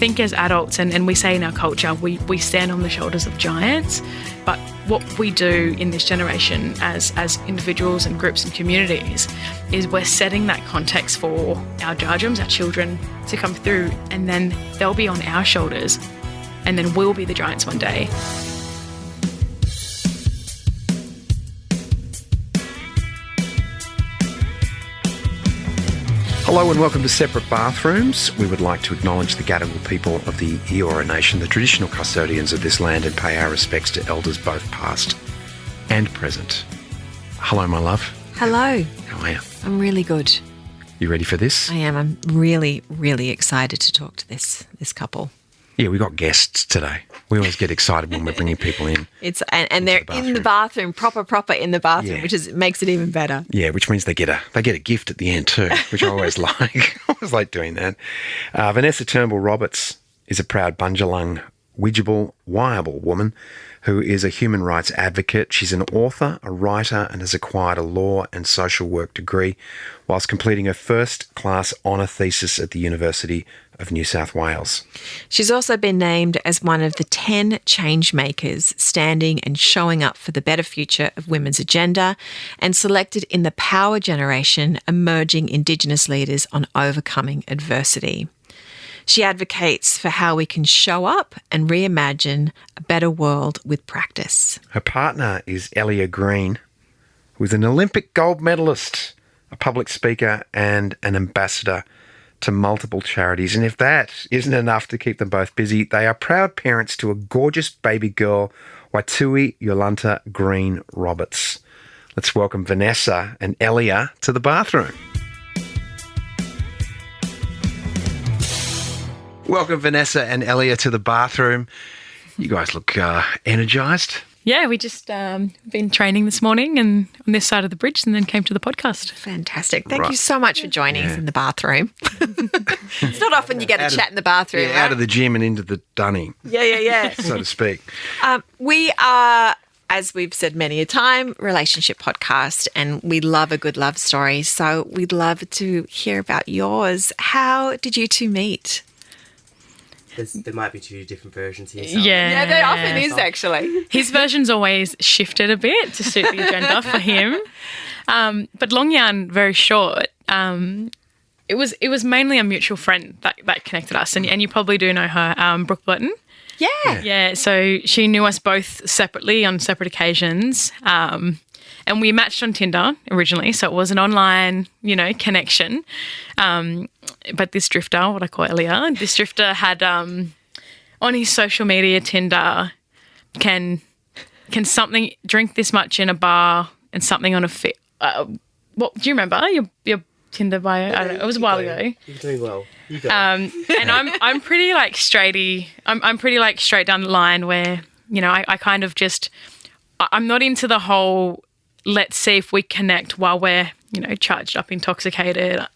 think as adults, and we say in our culture, we stand on the shoulders of giants, but what we do in this generation as individuals and groups and communities is we're setting that context for our Djadjums, our children, to come through, and then they'll be on our shoulders, and then we'll be the giants one day. Hello and welcome to Separate Bathrooms. We would like to acknowledge the Gadigal People of the Eora Nation, the traditional custodians of this land, and pay our respects to elders both past and present. Hello, my love. Hello. How are you? I'm really good. You ready for this? I am. I'm really, really excited to talk to this couple. Yeah, we got guests today. We always get excited when we're bringing people in. And they're in the bathroom, proper in the bathroom, Yeah. which makes it even better. Yeah, which means they get a gift at the end too, which I always like. I always like doing that. Vanessa Turnbull-Roberts is a proud Bundjalung, Widjable, Wiable woman who is a human rights advocate. She's an author, a writer, and has acquired a law and social work degree whilst completing her first-class honour thesis at the University of New South Wales. She's also been named as one of the 10 change makers standing and showing up for the better future of women's agenda, and selected in the Power Generation Emerging Indigenous Leaders on Overcoming Adversity. She advocates for how we can show up and reimagine a better world with practice. Her partner is Ellia Green, who is an Olympic gold medalist, a public speaker and an ambassador to multiple charities. And if that isn't enough to keep them both busy, they are proud parents to a gorgeous baby girl, Waitui Yolanta Green Roberts. Let's welcome Vanessa and Ellia to the bathroom. Welcome, Vanessa and Ellia, to the bathroom. You guys look energised. Yeah, we just been training this morning and on this side of the bridge, and then came to the podcast. Fantastic. Thank Right. you so much for joining us in the bathroom. It's not often you get a chat in the bathroom. Yeah, out of the gym and into the dunny, Yeah. so to speak. We are, as we've said many a time, relationship podcast, and we love a good love story. So we'd love to hear about yours. How did you two meet? There might be two different versions here. Yeah, there often is, actually. His version's always shifted a bit to suit the agenda for him. But long yarn, very short. It was mainly a mutual friend that connected us, and you probably do know her, Brooke Walton. Yeah. Yeah, so she knew us both separately on separate occasions. And we matched on Tinder originally, so it was an online, connection. But this drifter, what I call Ellia, this drifter had on his social media Tinder, can something drink this much in a bar and something on a fit. What do you remember your Tinder bio? I don't know, it was a while ago. You're doing well. You go. And I'm pretty like straighty. I'm pretty like straight down the line where I kind of just I'm not into the whole let's see if we connect while we're charged up, intoxicated,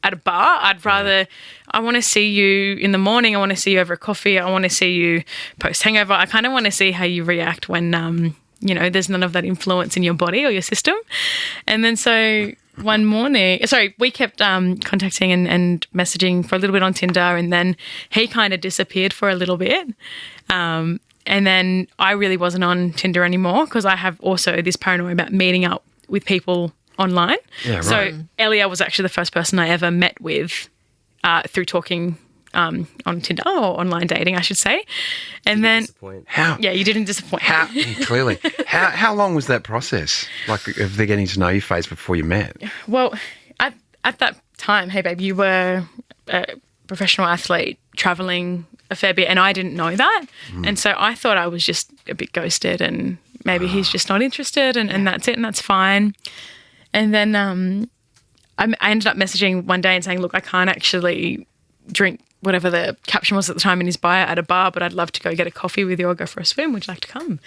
at a bar. I'd rather, I want to see you in the morning. I want to see you over a coffee. I want to see you post hangover. I kind of want to see how you react when, there's none of that influence in your body or your system. And then so one morning, we kept contacting and messaging for a little bit on Tinder, and then he kind of disappeared for a little bit. And then I really wasn't on Tinder anymore because I have also this paranoia about meeting up with people online. Yeah, right. So Ellia was actually the first person I ever met with through talking on Tinder or online dating, I should say. And then Disappoint. How? Yeah, you didn't disappoint. Clearly. How long was that process? Like, of the getting to know you phase before you met? Well, at that time, hey babe, you were a professional athlete traveling a fair bit, and I didn't know that. And so I thought I was just a bit ghosted, and maybe he's just not interested, and that's it, and that's fine. And then I ended up messaging one day and saying, look, I can't actually drink whatever the caption was at the time in his bio at a bar, but I'd love to go get a coffee with you or go for a swim. Would you like to come?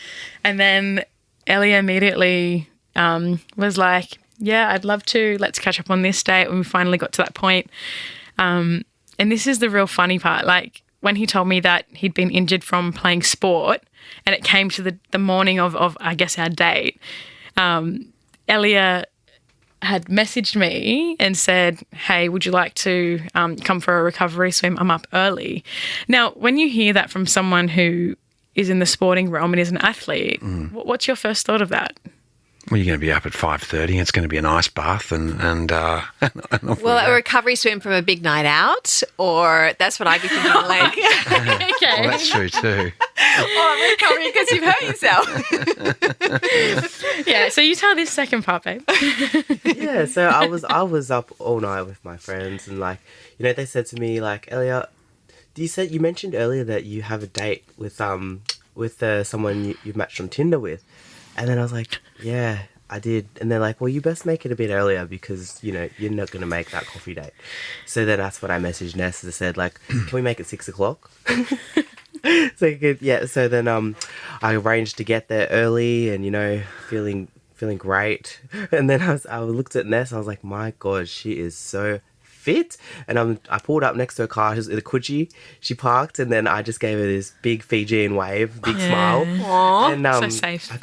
And then Ellia immediately was like, yeah, I'd love to. Let's catch up on this date when we finally got to that point. And this is the real funny part. Like, when he told me that he'd been injured from playing sport and it came to the morning of I guess, our date, Ellia had messaged me and said, hey, would you like to come for a recovery swim? I'm up early. Now, when you hear that from someone who is in the sporting realm and is an athlete, what's your first thought of that? Well, you're going to be up at 5:30. It's going to be an ice bath and off we Well, a go. recovery swim from a big night out, or that's what I'd be thinking, like, Okay. Well, that's true too. oh, recovery because you've hurt yourself. Yeah, so you tell this second part, babe. Yeah, so I was up all night with my friends, and like, you know, they said to me like, Ellia, you mentioned earlier that you have a date with someone you've matched on Tinder with, and then I was like, yeah, I did, and they're like, well, you best make it a bit earlier because you know you're not going to make that coffee date. So then that's when I messaged Ness and said like, can we make it 6 o'clock? So then I arranged to get there early, and you know, feeling great. And then I looked at Ness and I was like, my God, she is so fit. And I pulled up next to her car, she was in the Coogee. She parked, and then I just gave her this big Fijian wave, big smile. Aww. And So safe. I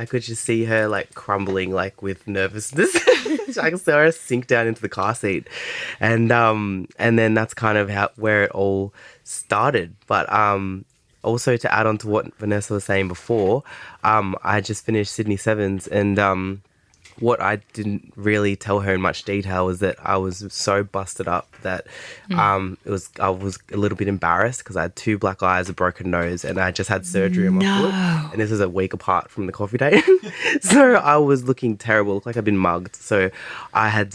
could just see her like crumbling like with nervousness. I could see her sink down into the car seat. And then that's kind of where it all started. But also to add on to what Vanessa was saying before, I just finished Sydney Sevens, and what I didn't really tell her in much detail was that I was so busted up that I was a little bit embarrassed because I had 2 black eyes, a broken nose, and I just had surgery on my foot. And this was a week apart from the coffee date. So I was looking terrible, looked like I'd been mugged. So I had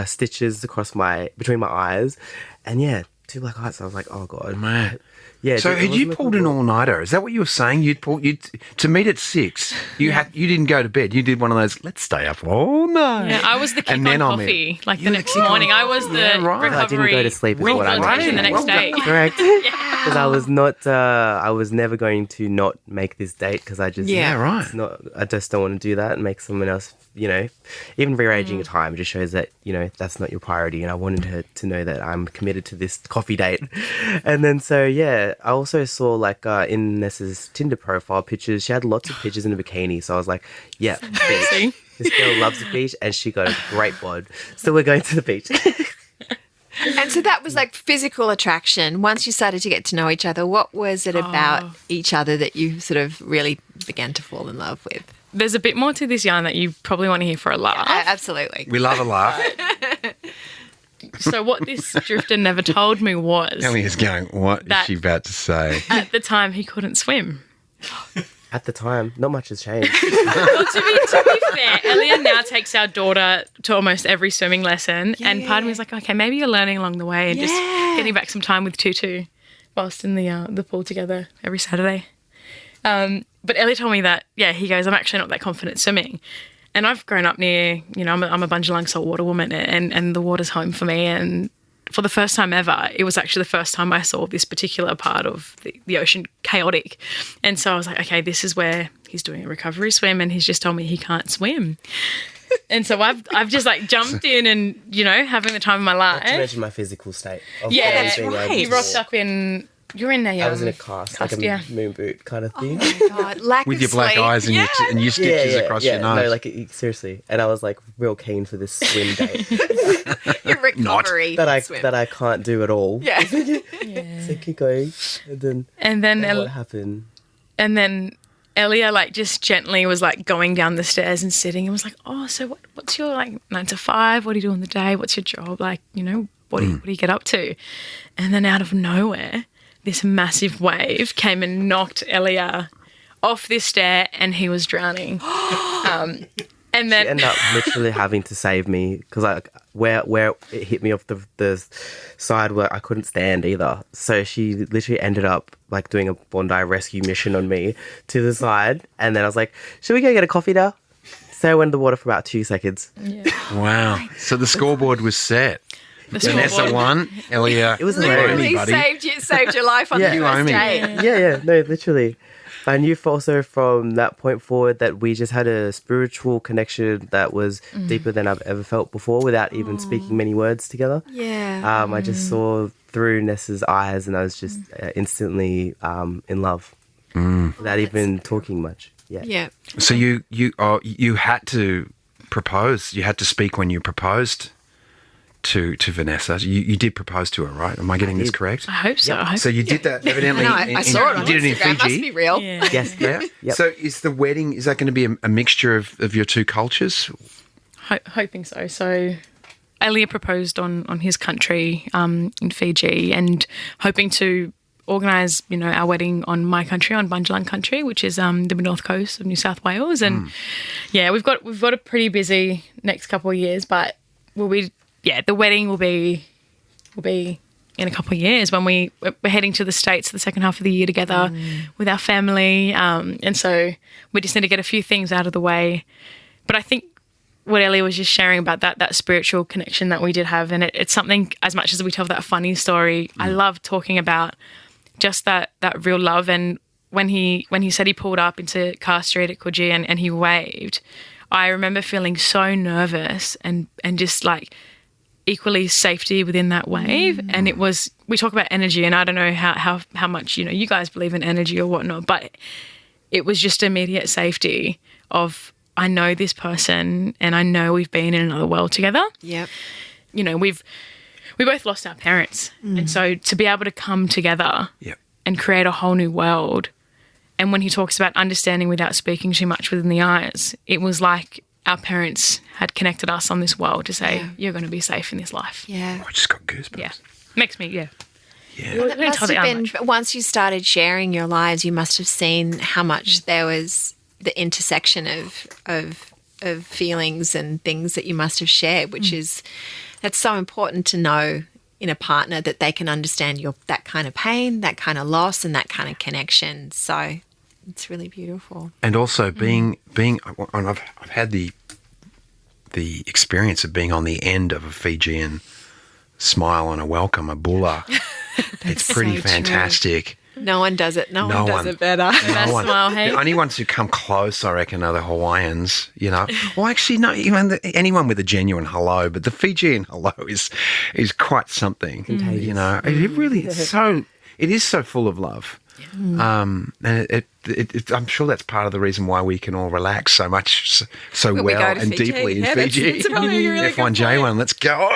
stitches between my eyes, and yeah, 2 black eyes. So I was like, oh God. Man. Yeah. So had you pulled an all-nighter? Is that what you were saying? To meet at 6. You didn't go to bed. You did one of those. Let's stay up all night. Yeah, I was the kick And on then I'm coffee, like the You were next kick on morning. I was the Yeah, right. recovery I didn't go to sleep is what I rehabilitation the meant. next Well day. Correct. Because I was not. I was never going to not make this date because I just. Yeah, right. It's not. I just don't want to do that and make someone else. You know, even rearranging a time just shows that you know that's not your priority. And I wanted her to know that I'm committed to this coffee date. And then so yeah, I also saw like in Nessa's Tinder profile pictures, she had lots of pictures in a bikini. So I was like, yeah, beach. This girl loves the beach, and she got a great bod. So we're going to the beach. And so that was like physical attraction. Once you started to get to know each other, what was it about each other that you sort of really began to fall in love with? There's a bit more to this yarn that you probably want to hear for a laugh. Absolutely. We love a laugh. So what this drifter never told me was Ellia's going, what is That- she about to say? at the time he couldn't swim. At the time, not much has changed. Well, to be fair, Ellia now takes our daughter to almost every swimming lesson, and part of me is like, okay, maybe you're learning along the way and just getting back some time with Tutu whilst in the pool together every Saturday. But Ellie told me that, he goes, I'm actually not that confident swimming. And I've grown up near, I'm a Bundjalung saltwater woman, and the water's home for me. And for the first time ever, it was actually the first time I saw this particular part of the ocean chaotic. And so I was like, okay, this is where he's doing a recovery swim, and he's just told me he can't swim. And so I've just like jumped in and, having the time of my life. Not to mention my physical state. Of Yeah, always that's being able right. to He rocked walk. up in, you're in a I was in a cast, like a yeah. moon boot kind of thing. Oh my God, lack With of your black sleep. eyes and your stitches across your nose. No, like seriously. And I was like real keen for this swim date Your recovery that swim. I can't do at all. Yeah. So keep going. And And then then what happened? And then Ellia just gently was going down the stairs and sitting and was like, oh, so what's your 9 to 5? What do you do on the day? What's your job? What do you get up to? And then out of nowhere, this massive wave came and knocked Ellia off this stair, and he was drowning. And She then ended up literally having to save me because where it hit me off the side where I couldn't stand either. So she literally ended up doing a Bondi rescue mission on me to the side, and then I was like, "Should we go get a coffee now?" So I went in the water for about 2 seconds. Wow. So the scoreboard was set. the Vanessa scoreboard. won. Ellia, It was you owe hilarious. me, Literally buddy. saved your life on Yeah. the You owe first me. date. Yeah, no, literally. I knew also from that point forward that we just had a spiritual connection that was deeper than I've ever felt before without even speaking many words together. Yeah. I just saw through Nessa's eyes and I was just instantly in love without even talking much. Yeah. Yeah. So you had to propose? You had to speak when you proposed to Vanessa. You did propose to her, right? Am I getting this correct? I hope so. I hope So you did that evidently. I saw it on you did it in Instagram. Fiji. Must be real. Yeah. Yes. Yeah. Yep. So is the wedding, is that going to be a mixture of your two cultures? Hoping so. So Ellia proposed on his country in Fiji, and hoping to organise, our wedding on my country, on Bundjalung country, which is the north coast of New South Wales. And we've got a pretty busy next couple of years, but the wedding will be in a couple of years when we're heading to the States the second half of the year together with our family. And so we just need to get a few things out of the way. But I think what Ellie was just sharing about that spiritual connection that we did have, and it's something, as much as we tell that funny story, I love talking about just that real love. And when he said he pulled up into Car Street at Coogee and he waved, I remember feeling so nervous and just like equally safety within that wave. And it was, we talk about energy, and I don't know how much you guys believe in energy or whatnot, but it was just immediate safety of, I know this person and I know we've been in another world together. Yep. We both lost our parents, and so to be able to come together Yep. and create a whole new world. And when he talks about understanding without speaking too much within the eyes, it was like our parents had connected us on this world to say, you're going to be safe in this life. Yeah. I just got goosebumps. Yeah. Makes me, Yeah. It must have been, once you started sharing your lives, you must have seen how much there was the intersection of feelings and things that you must have shared, which is, that's so important to know in a partner, that they can understand that kind of pain, that kind of loss, and that kind of connection. So it's really beautiful. And also being, and I've had the experience of being on the end of a Fijian smile and a welcome, a bulla. It's pretty so true. fantastic. No one does it. No one does it better. Best smile, hey? The only ones who come close, I reckon, are the Hawaiians, Well, actually, no, even anyone with a genuine hello, but the Fijian hello is quite something. Contagious. It really is so, it is so full of love. And I'm sure that's part of the reason why we can all relax so much, so When we well go to and Fiji. deeply in Yeah, Fiji. that's probably a really good F1J1, let's go.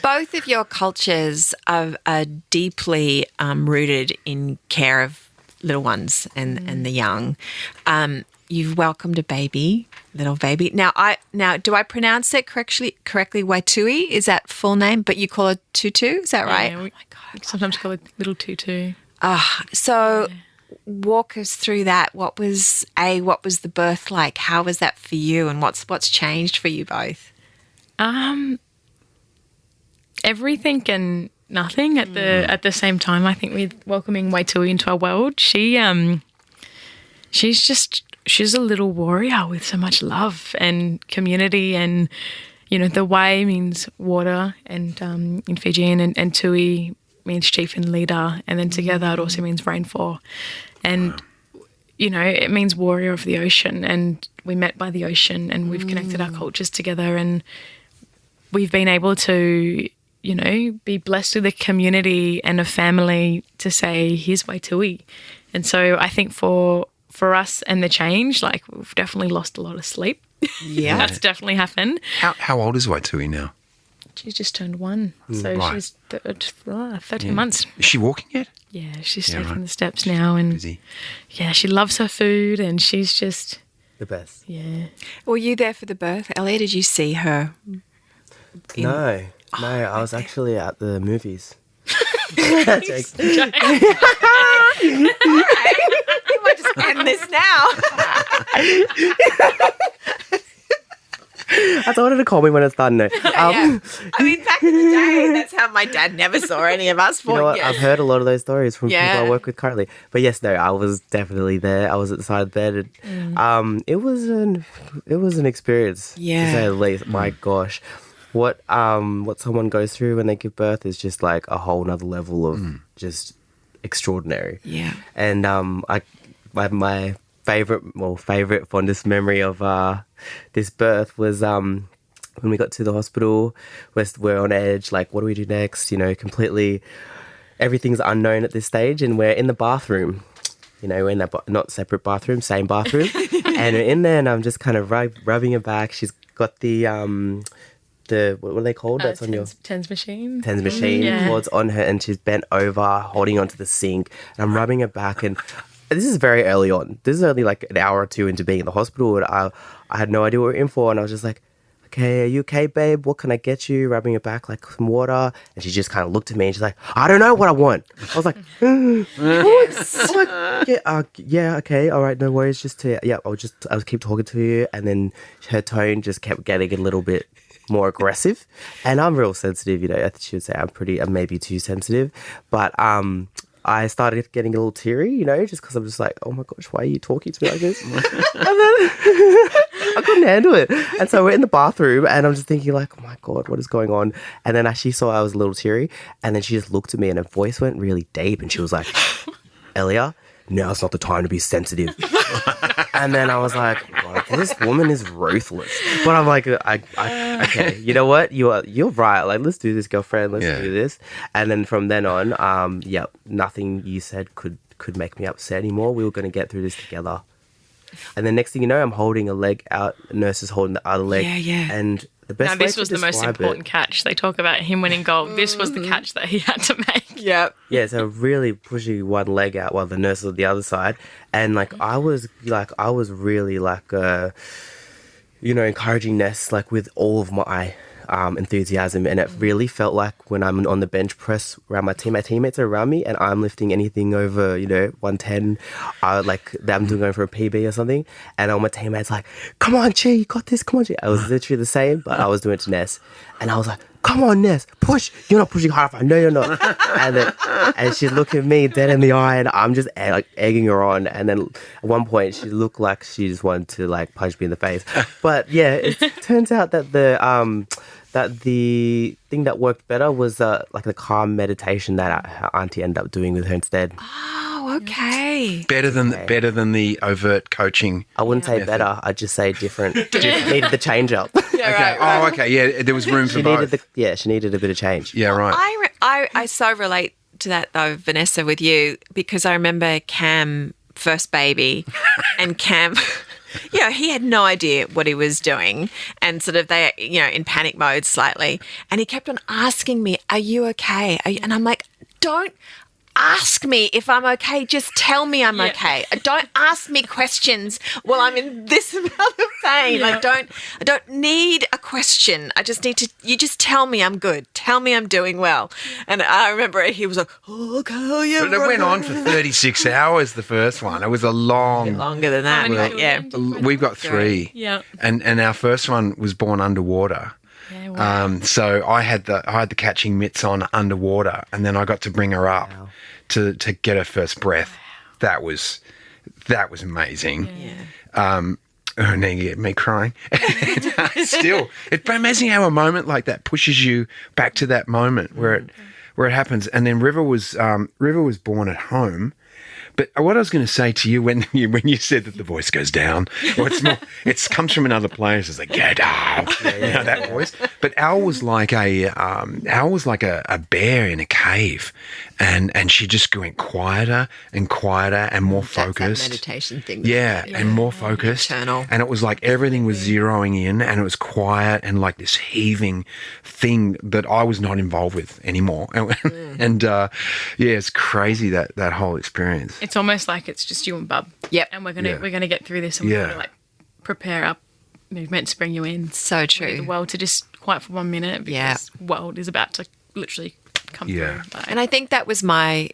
Both of your cultures are deeply rooted in care of little ones and the young. You've welcomed a little baby. Now, do I pronounce it correctly? Waitui, is that full name? But you call it Tutu, is that right? Yeah, we sometimes call it little tutu. So walk us through that. What was the birth like? How was that for you, and what's changed for you both? Everything and nothing at the same time. I think with welcoming Waitui into our world, she's a little warrior with so much love and community, and the Wai means water, and in Fijian, and Tui means chief and leader, and then together it also means rainfall, and it means warrior of the ocean. And we met by the ocean, and we've connected our cultures together, and we've been able to be blessed with a community and a family to say, here's Waitui. And so I think for us and the change, like, we've definitely lost a lot of sleep. Yeah. That's definitely happened. How old is Waitui now? She's just turned 1. So Right. she's 13 months. Is she walking yet? Yeah, she's taking right. the steps now. And Busy. yeah, she loves her food, and she's just, The best. yeah. Were you there for the birth, Ellie? Did you see her? No, I was actually at the movies. You might just end this now. I told her to call me when it's done. No. Yeah. I mean, back in the day, that's how my dad never saw any of us. You know what? I've heard a lot of those stories from Yeah. people I work with currently. But yes, no, I was definitely there. I was at the side of the bed. And, it was an experience, Yeah. to say the least. My gosh. What someone goes through when they give birth is just like a whole nother level of just extraordinary. Yeah. And my favorite fondest memory of this birth was when we got to the hospital. We're on edge, like, what do we do next? Completely everything's unknown at this stage, and we're in the bathroom, you know, in that not separate bathroom, same bathroom. And we're in there, and I'm just kind of rubbing her back. She's got the what are they called? That's on your TENS machine. TENS machine cords on her, and she's bent over, holding onto the sink, and I'm rubbing her back. And this is very early on. This is only like an hour or two into being in the hospital, and I had no idea what we were in for, and I was just like, okay, are you okay, babe? What can I get you? Rubbing her back, like some water. And she just kind of looked at me and she's like, I don't know what I want. I was like, yeah, okay, all right, no worries. I'll keep talking to you. And then her tone just kept getting a little bit more aggressive. And I'm real sensitive, you know. I should say I'm maybe too sensitive. But I started getting a little teary, you know, just because I'm just like, oh my gosh, why are you talking to me like this? And then I couldn't handle it. And so we're in the bathroom and I'm just thinking like, oh my God, what is going on? And then she saw I was a little teary and then she just looked at me and her voice went really deep and she was like, Ellia, now's not the time to be sensitive. And then I was like, God, this woman is ruthless. But I'm like, okay, you know what? You're right. Like, let's do this, girlfriend. Let's do this. And then from then on, nothing you said could make me upset anymore. We were going to get through this together. And then next thing you know, I'm holding a leg out. The nurse is holding the other leg. Yeah. And the best way this was the most important catch. They talk about him winning gold. This was the catch that he had to make. Yep. Yeah, so really pushing one leg out while the nurse was on the other side. And like I was really like encouraging Ness like with all of my enthusiasm, and it really felt like when I'm on the bench press around my teammates are around me and I'm lifting anything over 110, like I'm going for a PB or something, and all my teammates like, come on Chi, you got this, come on Chi. I was literally the same, but I was doing it to Ness and I was like, come on Ness, push, you're not pushing hard enough, I know you're not. and she'd look at me dead in the eye and I'm just egging her on, and then at one point she looked like she just wanted to like punch me in the face. But yeah, it turns out that the thing that worked better was like the calm meditation that her auntie ended up doing with her instead. Oh, okay. Better than the overt coaching. I wouldn't say method. better. I'd just say different. Needed the change up. Yeah, Okay. right. Oh, okay. Yeah, there was room for both. She needed a bit of change. Yeah, right. I so relate to that though, Vanessa, with you, because I remember Cam, first baby, and Cam, he had no idea what he was doing, and sort of they, in panic mode slightly, and he kept on asking me, "Are you okay?" And I'm like, "Don't ask me if I'm okay. Just tell me I'm okay. Don't ask me questions while I'm in this amount of pain. Yeah. I don't need a question. I just need you just tell me I'm good. Tell me I'm doing well." And I remember he was like, "Oh, okay, yeah." But it went on for 36 hours, the first one. It was a long... Longer than that, many but yeah. children? We've got 3. Yeah. And our first one was born underwater. Yeah, wow. So I had the catching mitts on underwater, and then I got to bring her up to get her first breath. That was amazing. Yeah. And then you get me crying. Still, it's amazing how a moment like that pushes you back to that moment where it happens. And then River was born at home. But what I was going to say to you when you said that the voice goes down, or it comes from another place. It's like get out, that voice. But Elle was like a bear in a cave, and she just went quieter and quieter and more focused. That meditation thing. Yeah, and more focused. Internal. And it was like everything was zeroing in, and it was quiet and like this heaving thing that I was not involved with anymore. And it's crazy that whole experience. It's almost like it's just you and Bub. Yep. And we're gonna get through this, and we're gonna like prepare up movement to bring you in. So We true. need the world to just quiet for 1 minute because world is about to literally come through. Like, And I think that was my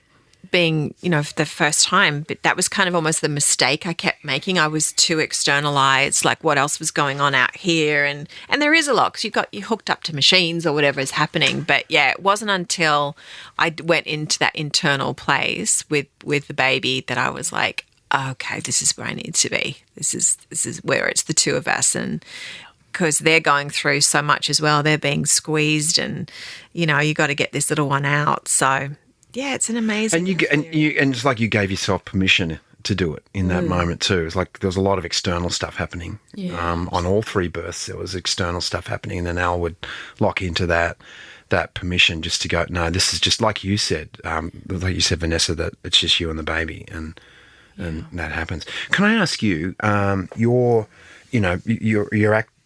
being, for the first time, but that was kind of almost the mistake I kept making. I was too externalized, like what else was going on out here. And there is a lot because you're hooked up to machines or whatever is happening. But yeah, it wasn't until I went into that internal place with the baby that I was like, okay, this is where I need to be. This is where it's the two of us. And because they're going through so much as well, they're being squeezed and, you got to get this little one out. So yeah, it's an amazing. And it's like you gave yourself permission to do it in that moment too. It's like there was a lot of external stuff happening. Yeah. On all 3 births, there was external stuff happening, and then Elle would lock into that permission just to go, no, this is just like you said, Vanessa, that it's just you and the baby, and and that happens. Can I ask you, your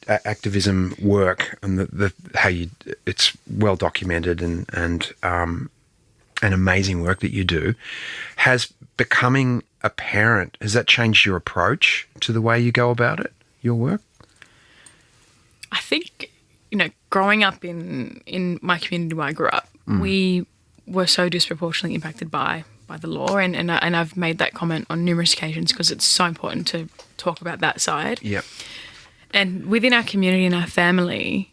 activism work and the how you it's well documented and an amazing work that you do, has becoming a parent, has that changed your approach to the way you go about it, your work? I think, growing up in my community where I grew up, we were so disproportionately impacted by the law, and I've made that comment on numerous occasions because it's so important to talk about that side. Yeah. And within our community and our family,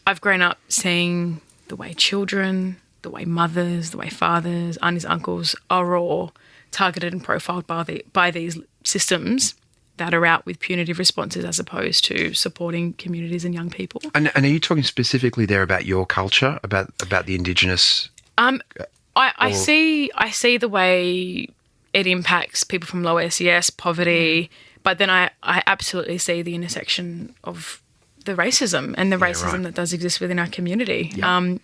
I've grown up seeing the way children, the way mothers, the way fathers, aunties, uncles are all targeted and profiled by these systems that are out with punitive responses as opposed to supporting communities and young people. And are you talking specifically there about your culture, about the Indigenous? I see the way it impacts people from low SES, poverty, but then I absolutely see the intersection of the racism and the racism that does exist within our community. Yeah.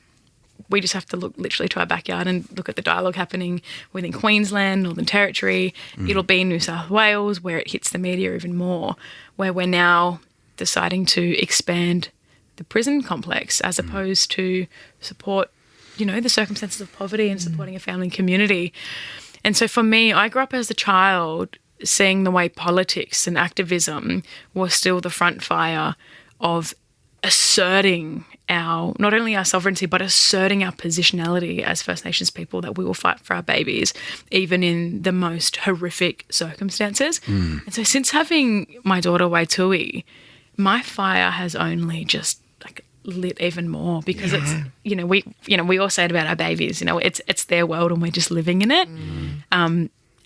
We just have to look literally to our backyard and look at the dialogue happening within Queensland, Northern Territory. It'll be in New South Wales where it hits the media even more, where we're now deciding to expand the prison complex as opposed to support, the circumstances of poverty and supporting a family and community. And so for me, I grew up as a child seeing the way politics and activism was still the front fire of asserting not only our sovereignty, but asserting our positionality as First Nations people, that we will fight for our babies, even in the most horrific circumstances. And so since having my daughter Waitui, my fire has only just lit even more because it's, we all say it about our babies, it's their world and we're just living in it.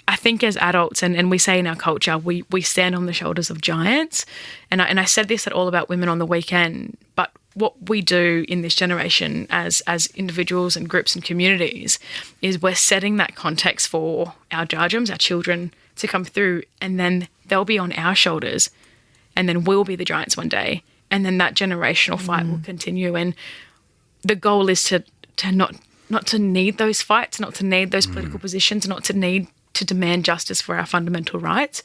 I think as adults, and we say in our culture, we stand on the shoulders of giants. And I said this at All About Women on the weekend, but what we do in this generation as individuals and groups and communities is we're setting that context for our jarjums, our children, to come through, and then they'll be on our shoulders, and then we'll be the giants one day, and then that generational fight will continue. And the goal is to not to need those fights, not to need those political positions, not to need to demand justice for our fundamental rights.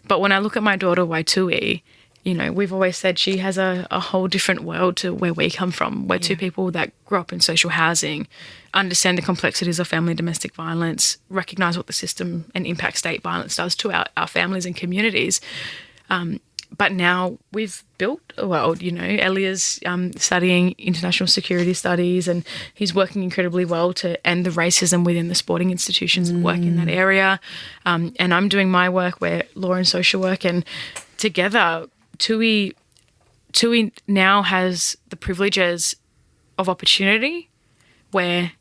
But when I look at my daughter Waitui, we've always said she has a whole different world to where we come from. We're two people that grew up in social housing, understand the complexities of family domestic violence, recognise what the system and impact state violence does to our families and communities. But now we've built a world, Ellia's studying international security studies, and he's working incredibly well to end the racism within the sporting institutions and work in that area. And I'm doing my work, where law and social work, and together Tui now has the privileges of opportunity where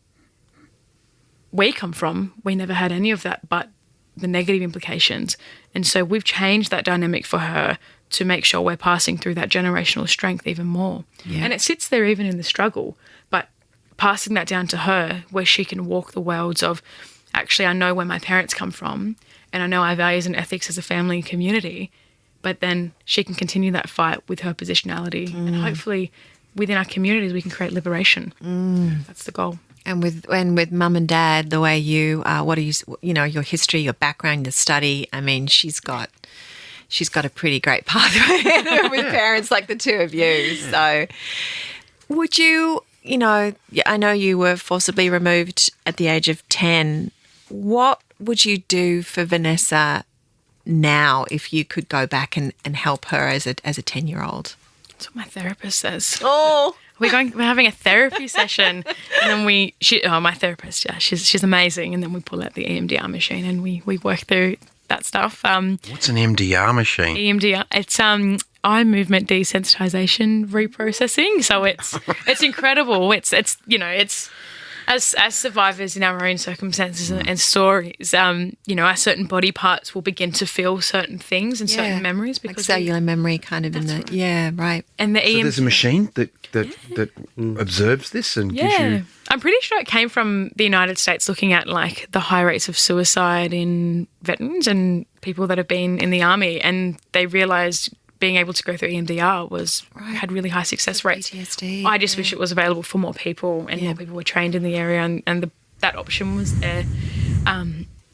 we come from. We never had any of that, but the negative implications. And so we've changed that dynamic for her to make sure we're passing through that generational strength even more. Yeah. And it sits there even in the struggle, but passing that down to her where she can walk the worlds of, actually, I know where my parents come from and I know our values and ethics as a family and community, but then she can continue that fight with her positionality. And hopefully within our communities we can create liberation. That's the goal. And with mum and dad, the way you what are you, your history, your background, your study, I mean, she's got a pretty great pathway with parents like the two of you. So would you, I know you were forcibly removed at the age of 10. What would you do for Vanessa now if you could go back and help her as a 10-year-old? That's what my therapist says. Oh, we're having a therapy session, and then my therapist, she's amazing, and then we pull out the EMDR machine and we work through that stuff. What's an EMDR machine? EMDR, it's eye movement desensitization reprocessing. So it's incredible. It's as survivors in our own circumstances and stories, our certain body parts will begin to feel certain things and certain memories, because like cellular memory kind of in the right. And so there's a machine that observes this and gives you. I'm pretty sure it came from the United States, looking at like the high rates of suicide in veterans and people that have been in the army, and they realised being able to go through EMDR had really high success rates. PTSD. I just wish it was available for more people, and more people were trained in the area, and that option was there.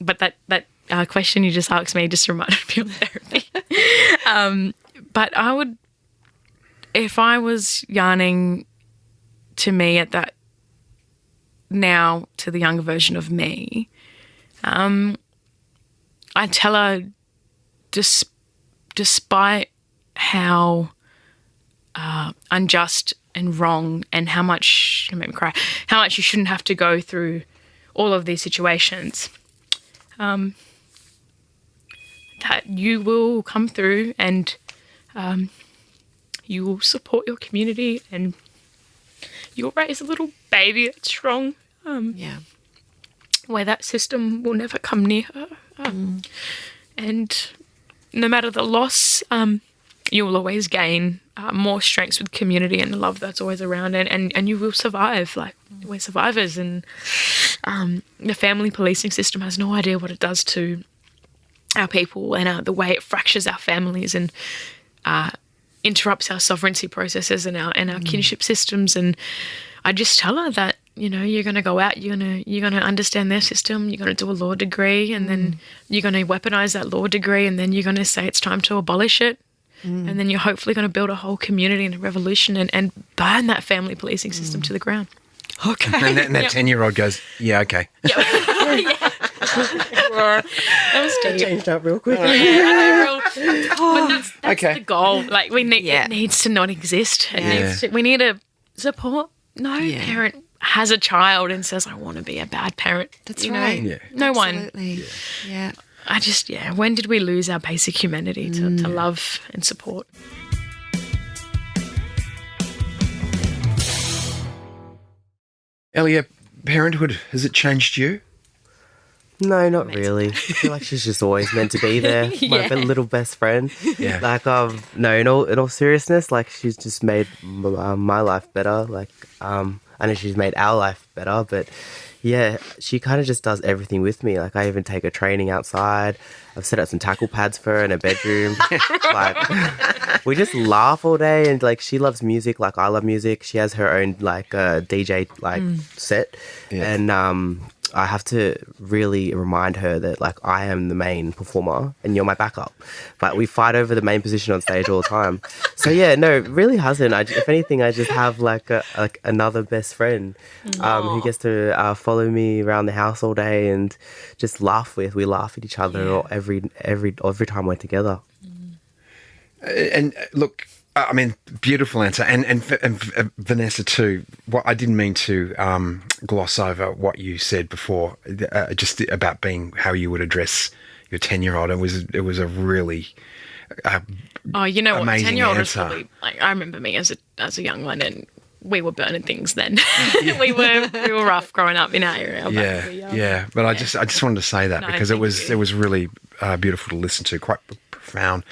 But that question you just asked me just reminded me of therapy. But I would, if I was yarning to me at that now to the younger version of me, I'd tell her despite how unjust and wrong and how much, you make me cry, how much you shouldn't have to go through all of these situations, that you will come through and you will support your community and you'll raise a little baby that's strong, where that system will never come near her. And no matter the loss, you will always gain more strengths with community and the love that's always around, and you will survive. Like, we're survivors, and the family policing system has no idea what it does to our people and the way it fractures our families and interrupts our sovereignty processes and our kinship systems. And I just tell her that, you know, you're going to go out, you're going to understand their system, you're going to do a law degree, and then you're going to weaponize that law degree, and then you're going to say it's time to abolish it. And then you're hopefully going to build a whole community and a revolution and burn that family policing system to the ground. Okay. And that 10-year-old goes, yeah, okay. That was deep. Changed up real quick. But that's Okay. the goal. Like, we need it needs to not exist. It needs to, we need to support. No parent has a child and says, I want to be a bad parent. That's you right. know? Yeah. No Absolutely. one. Yeah. I just, when did we lose our basic humanity to love and support? Ellia, parenthood, has it changed you? No, not really. I feel like she's just always meant to be there. My little best friend. Yeah. Like, no, in all seriousness, like, she's just made my life better. Like, I know she's made our life better, but yeah, she kind of just does everything with me. Like, I even take her training outside. I've set up some tackle pads for her in her bedroom. Like, we just laugh all day, and like, she loves music like I love music. She has her own like DJ like set, and I have to really remind her that like, I am the main performer and you're my backup. Like, we fight over the main position on stage all the time. So yeah, no, it really hasn't. If anything, I just have like another best friend who gets to follow me around the house all day and just laugh with. We laugh at each other every time we're together. And look, I mean, beautiful answer. And Vanessa too. What I didn't mean to gloss over what you said before, just about being how you would address your 10-year-old. It was a really You know what? amazing 10-year-old was answer. probably, like, I remember me as a young one, and we were burning things then. we were rough growing up in our area. Yeah. But I just wanted to say that because it thank was really beautiful to listen to, quite profound.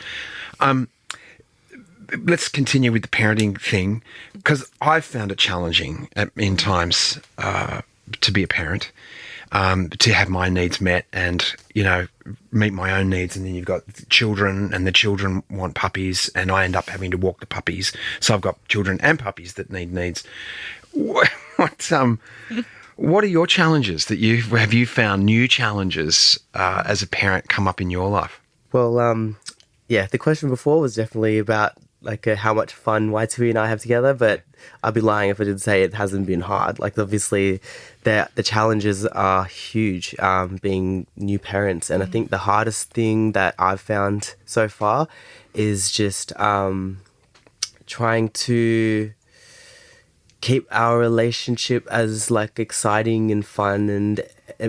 Let's continue with the parenting thing, because I've found it challenging in times to be a parent, to have my needs met and, you know, meet my own needs. And then you've got children, and the children want puppies, and I end up having to walk the puppies. So I've got children and puppies that need needs. What are your challenges that have you found new challenges as a parent come up in your life? Well, the question before was definitely about like how much fun Y2E and I have together, but I'd be lying if I didn't say it hasn't been hard. Like, obviously the challenges are huge, being new parents. And I think the hardest thing that I've found so far is just trying to keep our relationship as like exciting and fun, and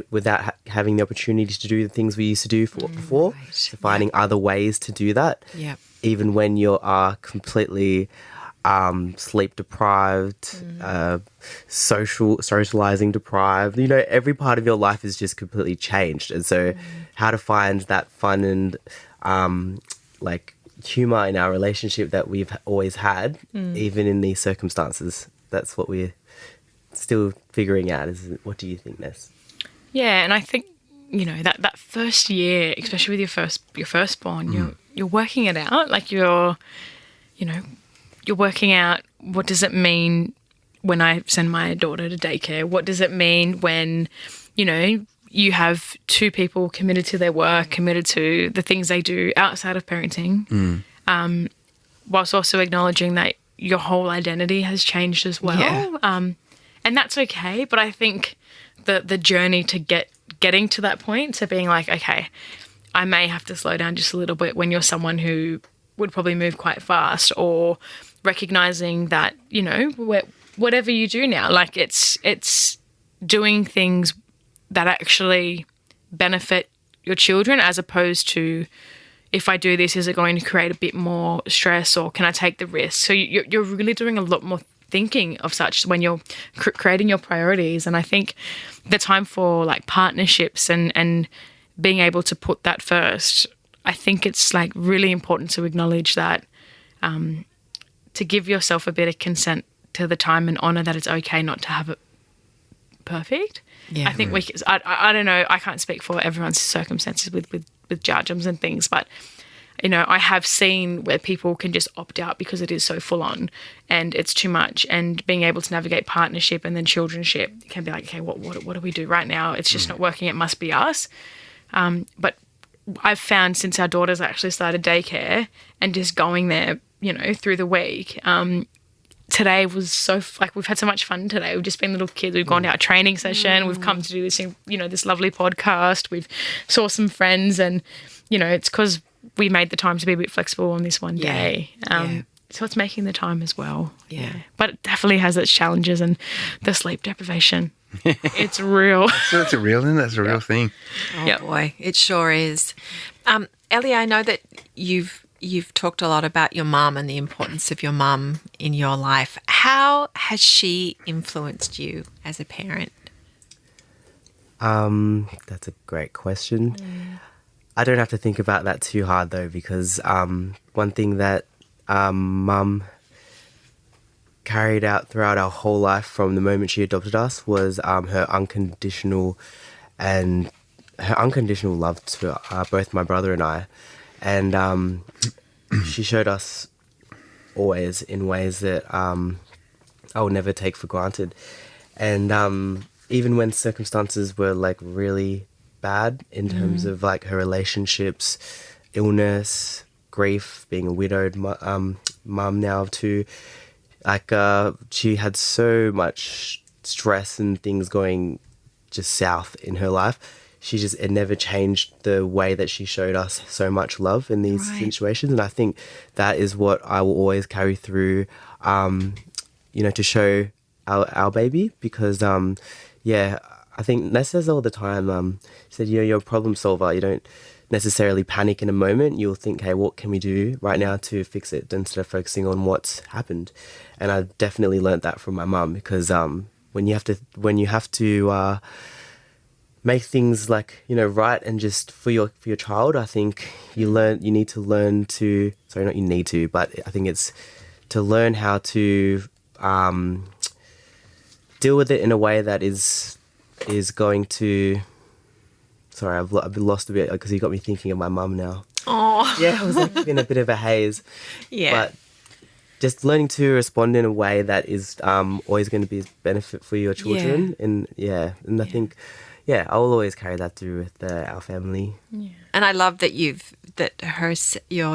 without having the opportunity to do the things we used to do before. Right. So finding other ways to do that. Yeah. Even when you are completely sleep deprived, socializing deprived, you know, every part of your life is just completely changed. And so how to find that fun and like humor in our relationship that we've always had, even in these circumstances, that's what we're still figuring out. What do you think, Ness? Yeah, and I think, you know, that first year, especially with your firstborn, you're working it out. Like, you're working out, what does it mean when I send my daughter to daycare? What does it mean when, you know, you have two people committed to their work, committed to the things they do outside of parenting, whilst also acknowledging that your whole identity has changed as well. Yeah. And that's okay. But I think the journey to getting to that point, to being like, okay, I may have to slow down just a little bit when you're someone who would probably move quite fast, or recognizing that, you know, whatever you do now, like it's doing things that actually benefit your children, as opposed to, if I do this, is it going to create a bit more stress, or can I take the risk? So you're really doing a lot more thinking of such when you're creating your priorities. And I think the time for like partnerships and being able to put that first, I think it's like really important to acknowledge that, to give yourself a bit of consent to the time and honour that it's okay not to have it perfect. Yeah. I think I don't know, I can't speak for everyone's circumstances with judgments and things, but you know, I have seen where people can just opt out because it is so full on and it's too much, and being able to navigate partnership and then childrenship can be like, okay, what do we do right now? It's just not working. It must be us. But I've found since our daughters actually started daycare and just going there, you know, through the week, today was so, like, we've had so much fun today. We've just been little kids. We've gone to our training session. We've come to do this, you know, this lovely podcast. We've saw some friends, and, you know, it's because we made the time to be a bit flexible on this one day. So it's making the time as well. Yeah. But it definitely has its challenges, and the sleep deprivation. It's real. That's a real thing. That's a real thing. Oh boy, it sure is. Ellie, I know that you've talked a lot about your mum and the importance of your mum in your life. How has she influenced you as a parent? That's a great question. I don't have to think about that too hard though, because one thing that mum carried out throughout our whole life from the moment she adopted us was her unconditional love to both my brother and I. And she showed us always in ways that I will never take for granted. And even when circumstances were like really bad in terms of like her relationships, illness, grief, being a widowed mum now too, like she had so much stress and things going just south in her life. It never changed the way that she showed us so much love in these situations. And I think that is what I will always carry through, you know, to show our baby, because, I think Ness says all the time, she said, you know, you're a problem solver. You don't necessarily panic in a moment. You'll think, hey, what can we do right now to fix it, instead of focusing on what's happened. And I definitely learnt that from my mum, because when you have to make things like, you know, right and just for your child, I think I think it's to learn how to deal with it in a way that is going to. Sorry, I've been lost a bit because you got me thinking of my mum now. Oh, yeah, I was like in a bit of a haze. Yeah, but just learning to respond in a way that is always going to be a benefit for your children, and I think. Yeah, I will always carry that through with our family. Yeah. And I love that your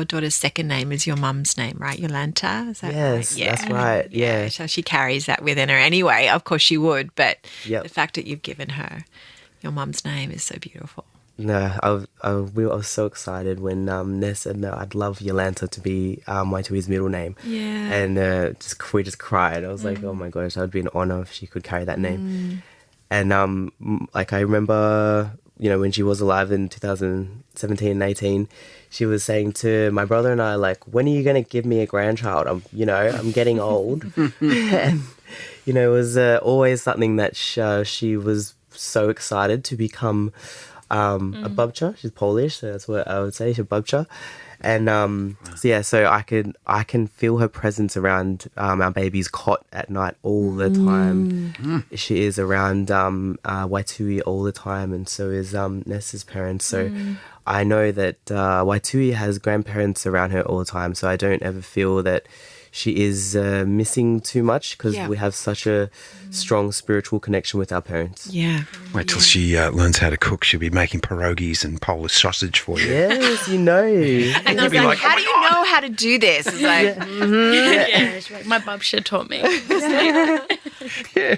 daughter's second name is your mum's name, right? Yolanta, is that right? Yes, that's right. Yeah. So she carries that within her anyway. Of course she would, but the fact that you've given her your mum's name is so beautiful. No, I was so excited when Ness said, no, I'd love Yolanta to be Waitui's middle name. Yeah. And we just cried. I was like, oh my gosh, that would be an honour if she could carry that name. And like I remember, you know, when she was alive in 2017 and 18, she was saying to my brother and I, like, when are you going to give me a grandchild? I'm getting old. And, you know, it was always something that she was so excited to become a babcia. She's Polish, so that's what I would say. She's a babcia. And so I can feel her presence around our baby's cot at night all the time. She is around Waitui all the time, and so is Ness's parents. So I know that Waitui has grandparents around her all the time, so I don't ever feel that she is missing too much because Yeah. we have such a strong spiritual connection with our parents. Yeah. Wait till she learns how to cook. She'll be making pierogies and Polish sausage for you. Yes, you know. And I was be like, like, how do you know how to do this? It's like, Yeah, she's like, my bub should have taught me. Yeah.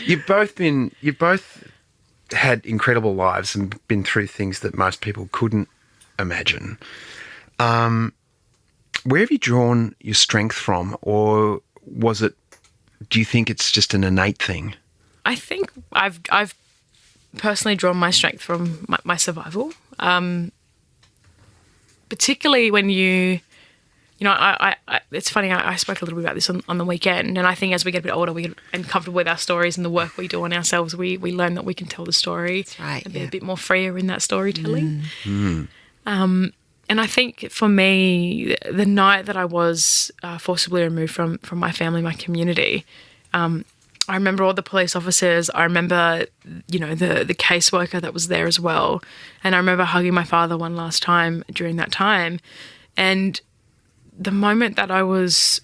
You've both had incredible lives and been through things that most people couldn't imagine. Where have you drawn your strength from, or do you think it's just an innate thing? I think I've personally drawn my strength from my survival, particularly when I it's funny, I spoke a little bit about this on the weekend, and I think as we get a bit older and comfortable with our stories and the work we do on ourselves, we learn that we can tell the story. That's right, and be yeah. a bit more freer in that storytelling. And I think for me, the night that I was forcibly removed from my family, my community, I remember all the police officers. I remember, the caseworker that was there as well. And I remember hugging my father one last time during that time. And the moment that I was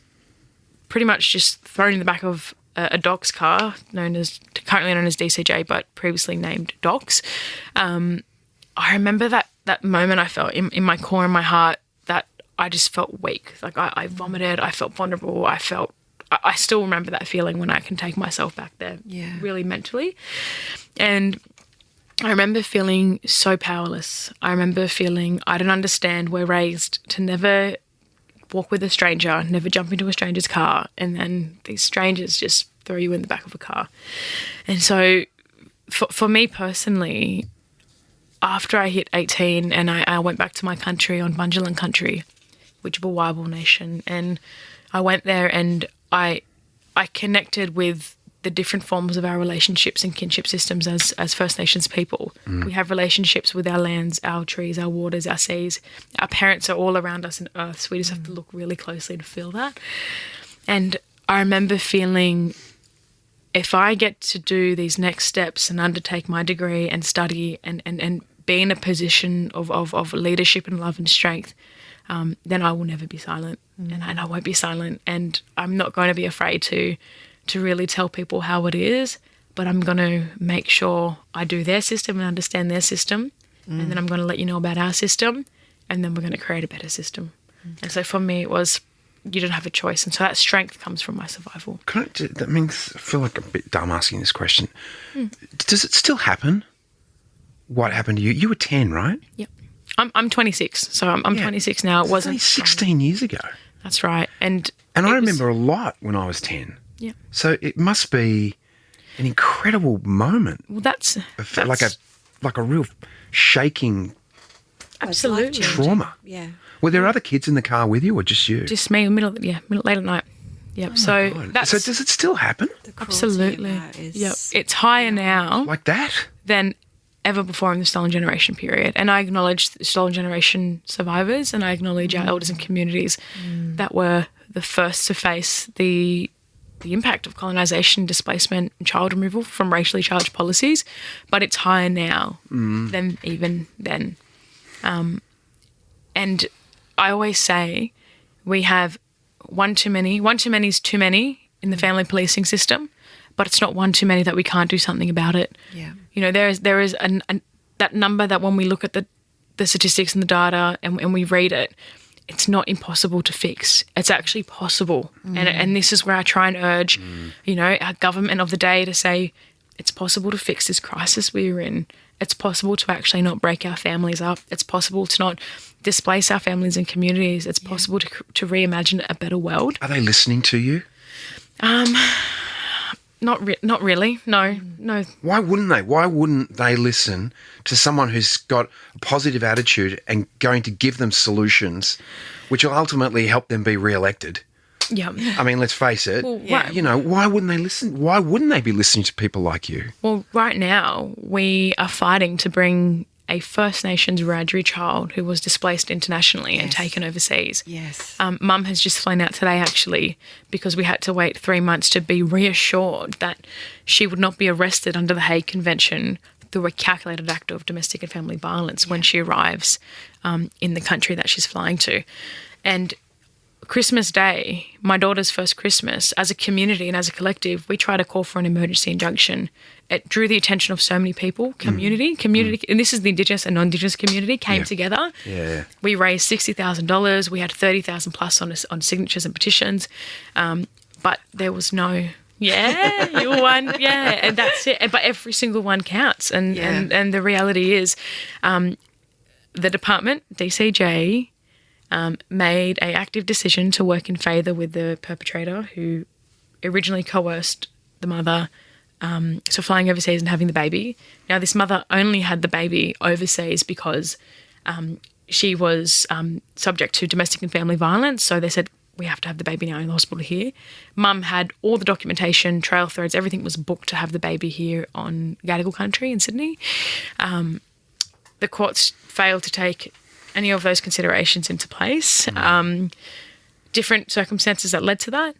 pretty much just thrown in the back of a Doc's car, currently known as DCJ, but previously named Doc's, I remember that moment I felt in my core, in my heart, that I just felt weak. Like I vomited, I felt vulnerable, I still remember that feeling when I can take myself back there, really mentally. And I remember feeling so powerless. I remember feeling I don't understand. We're raised to never walk with a stranger, never jump into a stranger's car, and then these strangers just throw you in the back of a car. And so for me personally, after I hit 18 and I went back to my country on Bundjalung country, Eora Nation, and I went there and I connected with the different forms of our relationships and kinship systems as First Nations people. We have relationships with our lands, our trees, our waters, our seas. Our parents are all around us in earth, so we just have to look really closely to feel that. And I remember feeling, if I get to do these next steps and undertake my degree and study and be in a position of leadership and love and strength, then I will never be silent. And I won't be silent. And I'm not going to be afraid to really tell people how it is, but I'm going to make sure I do their system and understand their system. And then I'm going to let you know about our system, and then we're going to create a better system. And so for me, it was, you don't have a choice. And so that strength comes from my survival. I feel like a bit dumb asking this question. Does it still happen? What happened to you? You were 10, right? Yep. I'm 26, so I'm 26 now. It wasn't only 16 years ago. That's right. And I remember a lot when I was 10. Yeah. So it must be an incredible moment. Well, that's like a real shaking absolutely trauma. yeah. Were there other kids in the car with you, or just you? Just me, late at night. Yep. So that's So does it still happen absolutely. Yep. It's higher now like that? than ever before in the stolen generation period. And I acknowledge the stolen generation survivors, and I acknowledge our elders and communities that were the first to face the impact of colonisation, displacement and child removal from racially charged policies. But it's higher now than even then. And I always say we have one too many. One too many is too many in the family policing system, but it's not one too many that we can't do something about it. Yeah. There is that number that when we look at the statistics and the data and we read it, it's not impossible to fix. It's actually possible. And this is where I try and urge, our government of the day to say it's possible to fix this crisis we're in. It's possible to actually not break our families up. It's possible to not displace our families and communities. It's possible to reimagine a better world. Are they listening to you? Not really. No. Why wouldn't they? Why wouldn't they listen to someone who's got a positive attitude and going to give them solutions which will ultimately help them be re-elected? Yeah. I mean, let's face it. Well, right. Why wouldn't they listen? Why wouldn't they be listening to people like you? Well, right now we are fighting to bring a First Nations Wiradjuri child who was displaced internationally and taken overseas. Yes. Mum has just flown out today, actually, because we had to wait 3 months to be reassured that she would not be arrested under the Hague Convention through a calculated act of domestic and family violence when she arrives in the country that she's flying to. And Christmas Day, my daughter's first Christmas, as a community and as a collective, we tried to call for an emergency injunction. It drew the attention of so many people, community, and this is the Indigenous and non-Indigenous community came together. Yeah. We raised $60,000. We had 30,000 plus on signatures and petitions, but there was no. Yeah, you won. Yeah, and that's it. But every single one counts, and the reality is, the department, DCJ, made a active decision to work in favour with the perpetrator who originally coerced the mother, so flying overseas and having the baby. Now, this mother only had the baby overseas because she was subject to domestic and family violence, so they said, we have to have the baby now in the hospital here. Mum had all the documentation, trail threads, everything was booked to have the baby here on Gadigal country in Sydney. The courts failed to take any of those considerations into place. Different circumstances that led to that.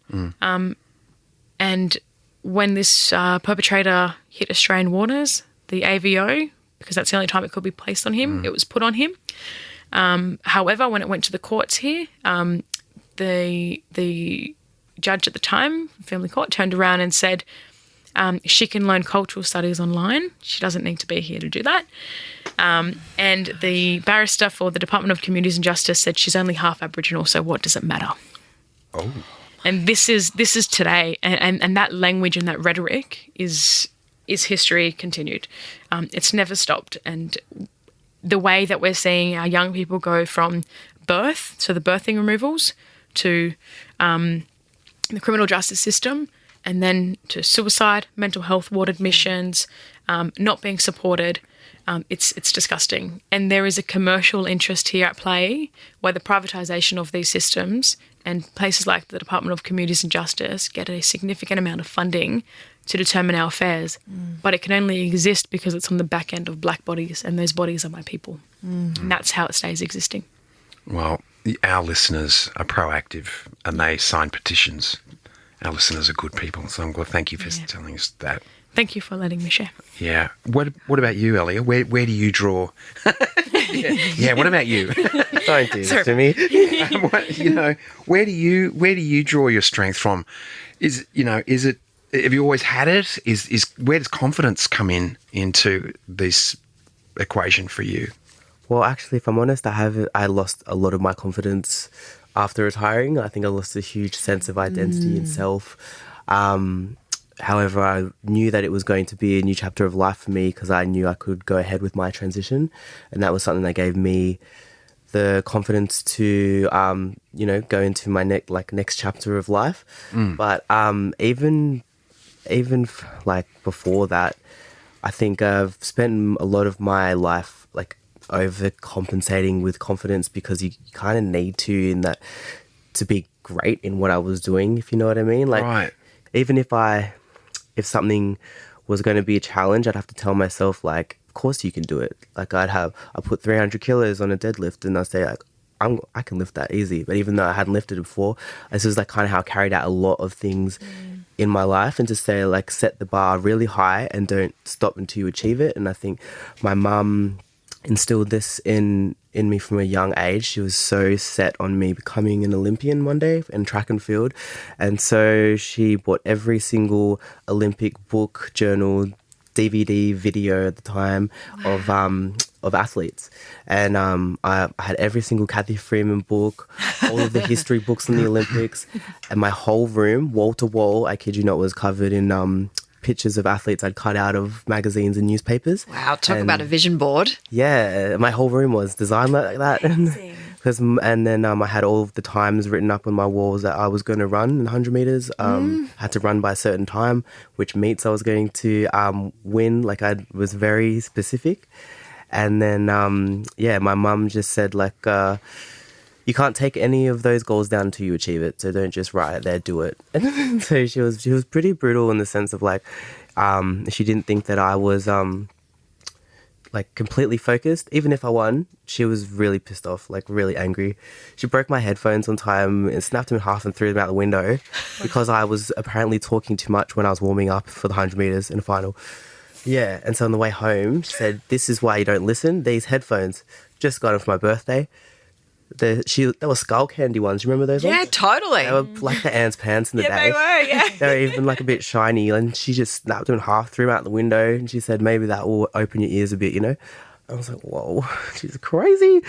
And when this perpetrator hit Australian waters, the AVO, because that's the only time it could be placed on him, it was put on him. However, when it went to the courts here, the judge at the time, family court, turned around and said, she can learn cultural studies online. She doesn't need to be here to do that. And the barrister for the Department of Communities and Justice said she's only half Aboriginal, so what does it matter? Oh. And this is today, and that language and that rhetoric is history continued. It's never stopped. And the way that we're seeing our young people go from birth, so the birthing removals, to the criminal justice system, and then to suicide, mental health ward admissions, not being supported. It's disgusting. And there is a commercial interest here at play where the privatisation of these systems and places like the Department of Communities and Justice get a significant amount of funding to determine our affairs. But it can only exist because it's on the back end of black bodies, and those bodies are my people. And that's how it stays existing. Well, our listeners are proactive and they sign petitions. Our listeners are good people, so I'm glad. Thank you for telling us that. Thank you for letting me share. Yeah. What about you, Ellia? Where do you draw? Yeah. What about you? Don't do this to me. Where do you draw your strength from? Is it? Have you always had it? Is where does confidence come into this equation for you? Well, actually, if I'm honest, I lost a lot of my confidence after retiring. I think I lost a huge sense of identity and self. However, I knew that it was going to be a new chapter of life for me because I knew I could go ahead with my transition. And that was something that gave me the confidence to, go into my next chapter of life. But even before that, I think I've spent a lot of my life overcompensating with confidence because you kind of need to be great in what I was doing, if you know what I mean. Right. Even if something was going to be a challenge, I'd have to tell myself, of course you can do it. I put 300 kilos on a deadlift and I'd say, I can lift that easy. But even though I hadn't lifted it before, this is kind of how I carried out a lot of things in my life, and to say, set the bar really high and don't stop until you achieve it. And I think my mum instilled this in me from a young age. She was so set on me becoming an Olympian one day in track and field. And so she bought every single Olympic book, journal, DVD, video at the time of athletes. And I had every single Kathy Freeman book, all of the history books in the Olympics, and my whole room, wall to wall, I kid you not, was covered in pictures of athletes I'd cut out of magazines and newspapers. Wow, talk about a vision board. Yeah, my whole room was designed like that. And then I had all of the times written up on my walls that I was going to run in 100 metres. Had to run by a certain time, which meets I was going to win. I was very specific. And then, my mum just said, you can't take any of those goals down until you achieve it. So don't just write it there, do it. And so she was pretty brutal in the sense of she didn't think that I was completely focused. Even if I won, she was really pissed off, really angry. She broke my headphones one time and snapped them in half and threw them out the window because I was apparently talking too much when I was warming up for the 100 metres in the final. Yeah, and so on the way home, she said, "This is why you don't listen. These headphones, just got them for my birthday." There were skull candy ones. You remember those Yeah, ones? totally. They were like the Anne's pants in the Yeah, day. they were, yeah. They were even like a bit shiny, and she just snapped them in half, threw them out the window, and she said, maybe that will open your ears a bit, you know? I was like, whoa, she's crazy.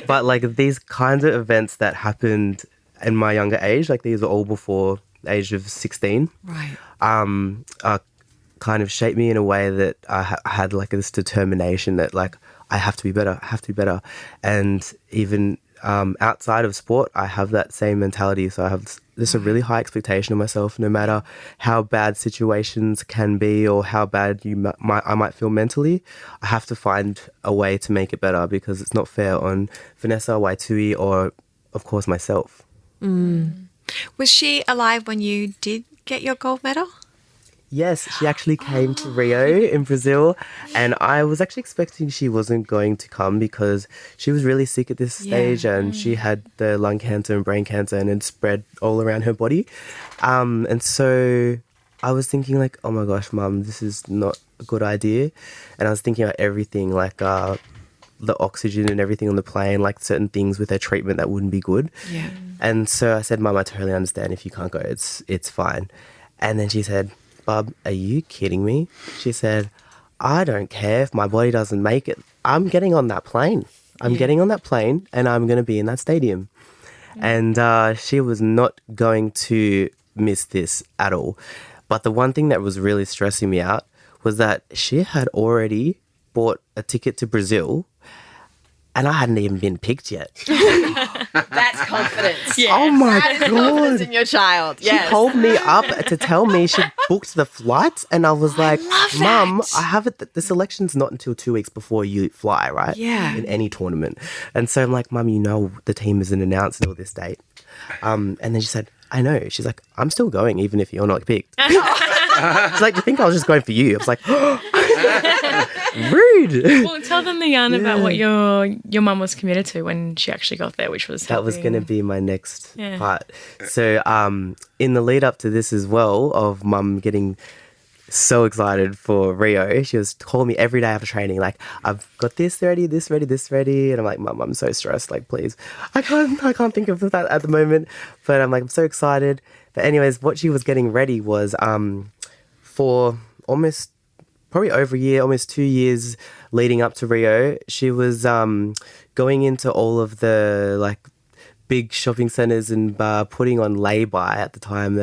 But like these kinds of events that happened in my younger age, like these were all before the age of 16, Right. kind of shaped me in a way that I had like this determination that like I have to be better, And even outside of sport, I have that same mentality. So I have this a really high expectation of myself, no matter how bad situations can be or how bad I might feel mentally. I have to find a way to make it better because it's not fair on Vanessa, Waitui, or of course myself. Was she alive when you did get your gold medal? Yes, she actually came to Rio in Brazil, and I was actually expecting she wasn't going to come because she was really sick at this stage, and she had the lung cancer and brain cancer, and it spread all around her body. And so I was thinking like, oh my gosh, Mum, this is not a good idea. And I was thinking about everything, like the oxygen and everything on the plane, like certain things with her treatment that wouldn't be good. Yeah. And so I said, Mum, I totally understand if you can't go. It's fine. And then she said, Bub, are you kidding me? She said, I don't care if my body doesn't make it. I'm getting on that plane. I'm getting on that plane and I'm going to be in that stadium. And she was not going to miss this at all. But the one thing that was really stressing me out was that she had already bought a ticket to Brazil and I hadn't even been picked yet. That's confidence. Yeah. Oh my That is confidence God. in your child. She Yes. called me up to tell me she booked the flight, and I was like, love Mum, that. I have it. The selection's not until 2 weeks before you fly, right? Yeah. In any tournament. And so I'm like, Mum, you know the team isn't announced until this date. And then she said, I know. She's like, I'm still going even if you're not picked. She's like, do you think I was just going for you? I was like, rude. Well, tell them the yarn about what your mum was committed to when she actually got there, which was That was going to be my next Yeah. part. So in the lead up to this as well, of Mum getting so excited for Rio, she was calling me every day after training, like, I've got this ready, this ready, this ready. And I'm like, Mum, I'm so stressed. Like, please, I can't think of that at the moment. But I'm like, I'm so excited. But anyways, what she was getting ready was for almost probably over a year, almost 2 years leading up to Rio, she was going into all of the like big shopping centres and putting on lay-by at the time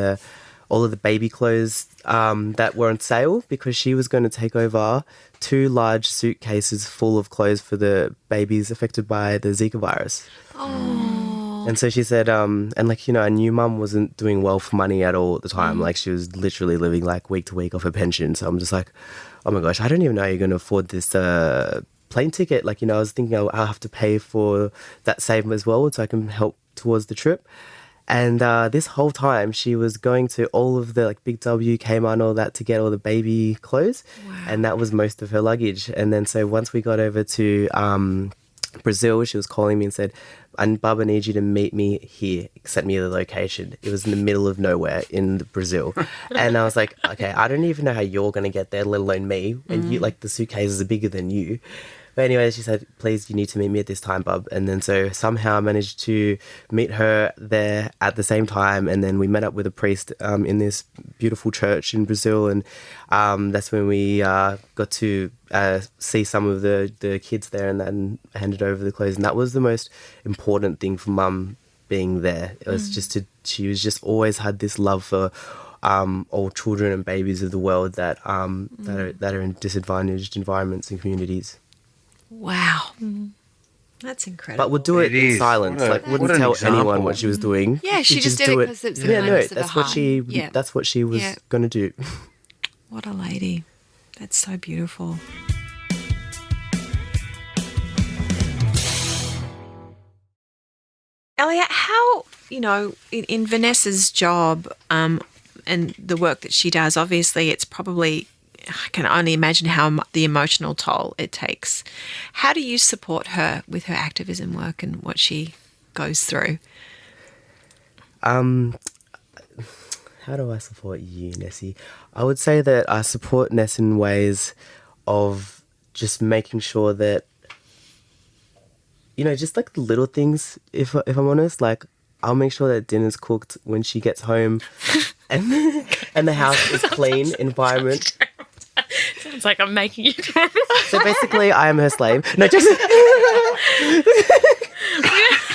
all of the baby clothes that were on sale, because she was going to take over 2 large suitcases full of clothes for the babies affected by the Zika virus. And so she said, and like, you know, I knew Mum wasn't doing well for money at all at the time. Like, she was literally living like week to week off her pension. So I'm just like, oh my gosh, I don't even know how you're going to afford this plane ticket. Like, you know, I was thinking I'll have to pay for that save as well so I can help towards the trip. And this whole time she was going to all of the like Big W, Kmart and all that to get all the baby clothes. Wow. And that was most of her luggage. And then so once we got over to Brazil, she was calling me and said, Bub, I need you to meet me here. Sent me the location. It was in the middle of nowhere in Brazil. And I was like, okay, I don't even know how you're going to get there, let alone me. And you, like, the suitcases are bigger than you. But anyway, she said, please, you need to meet me at this time, Bub. And then so somehow I managed to meet her there at the same time. And then we met up with a priest in this beautiful church in Brazil. And that's when we got to see some of the kids there and then handed over the clothes. And that was the most important thing for Mum being there. It was she was just always had this love for all children and babies of the world that are in disadvantaged environments and communities. Wow. That's incredible. But would do it in is. silence. What Wouldn't an tell example. anyone what she was doing. Yeah, she just did it because it's the kindness of her heart. That's what she was going to do. What a lady. That's so beautiful. Elliot, how, you know, in Vanessa's job and the work that she does, obviously it's probably, I can only imagine how the emotional toll it takes. How do you support her with her activism work and what she goes through? How do I support you, Nessie? I would say that I support Ness in ways of just making sure that, just like the little things, if I'm honest, like I'll make sure that dinner's cooked when she gets home and the house is clean environment. Sounds like I'm making you. So basically, I am her slave. No, just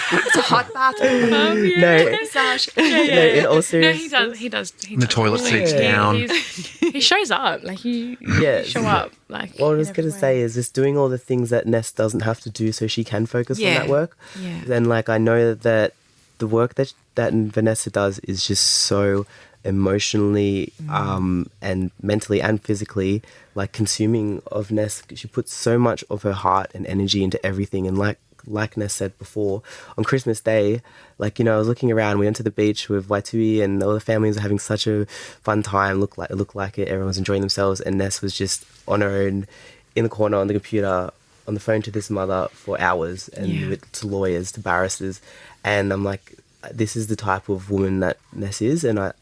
It's a hot bath. no. Massage. No, in all No, seriousness. he does. The toilet seat's down. He shows up. Like, you show up. Like, What I was in going every to way. say is just doing all the things that Ness doesn't have to do so she can focus on Yeah. that work. Yeah. Then, like, I know that the work that Vanessa does is just so emotionally and mentally and physically, like, consuming of Ness. She puts so much of her heart and energy into everything. And like Ness said before, on Christmas Day, like, I was looking around, we went to the beach with Waitui and all the families were having such a fun time, looked like it, everyone was enjoying themselves, and Ness was just on her own in the corner on the computer, on the phone to this mother for hours, and to lawyers, to barristers, and I'm like, this is the type of woman that Ness is, and I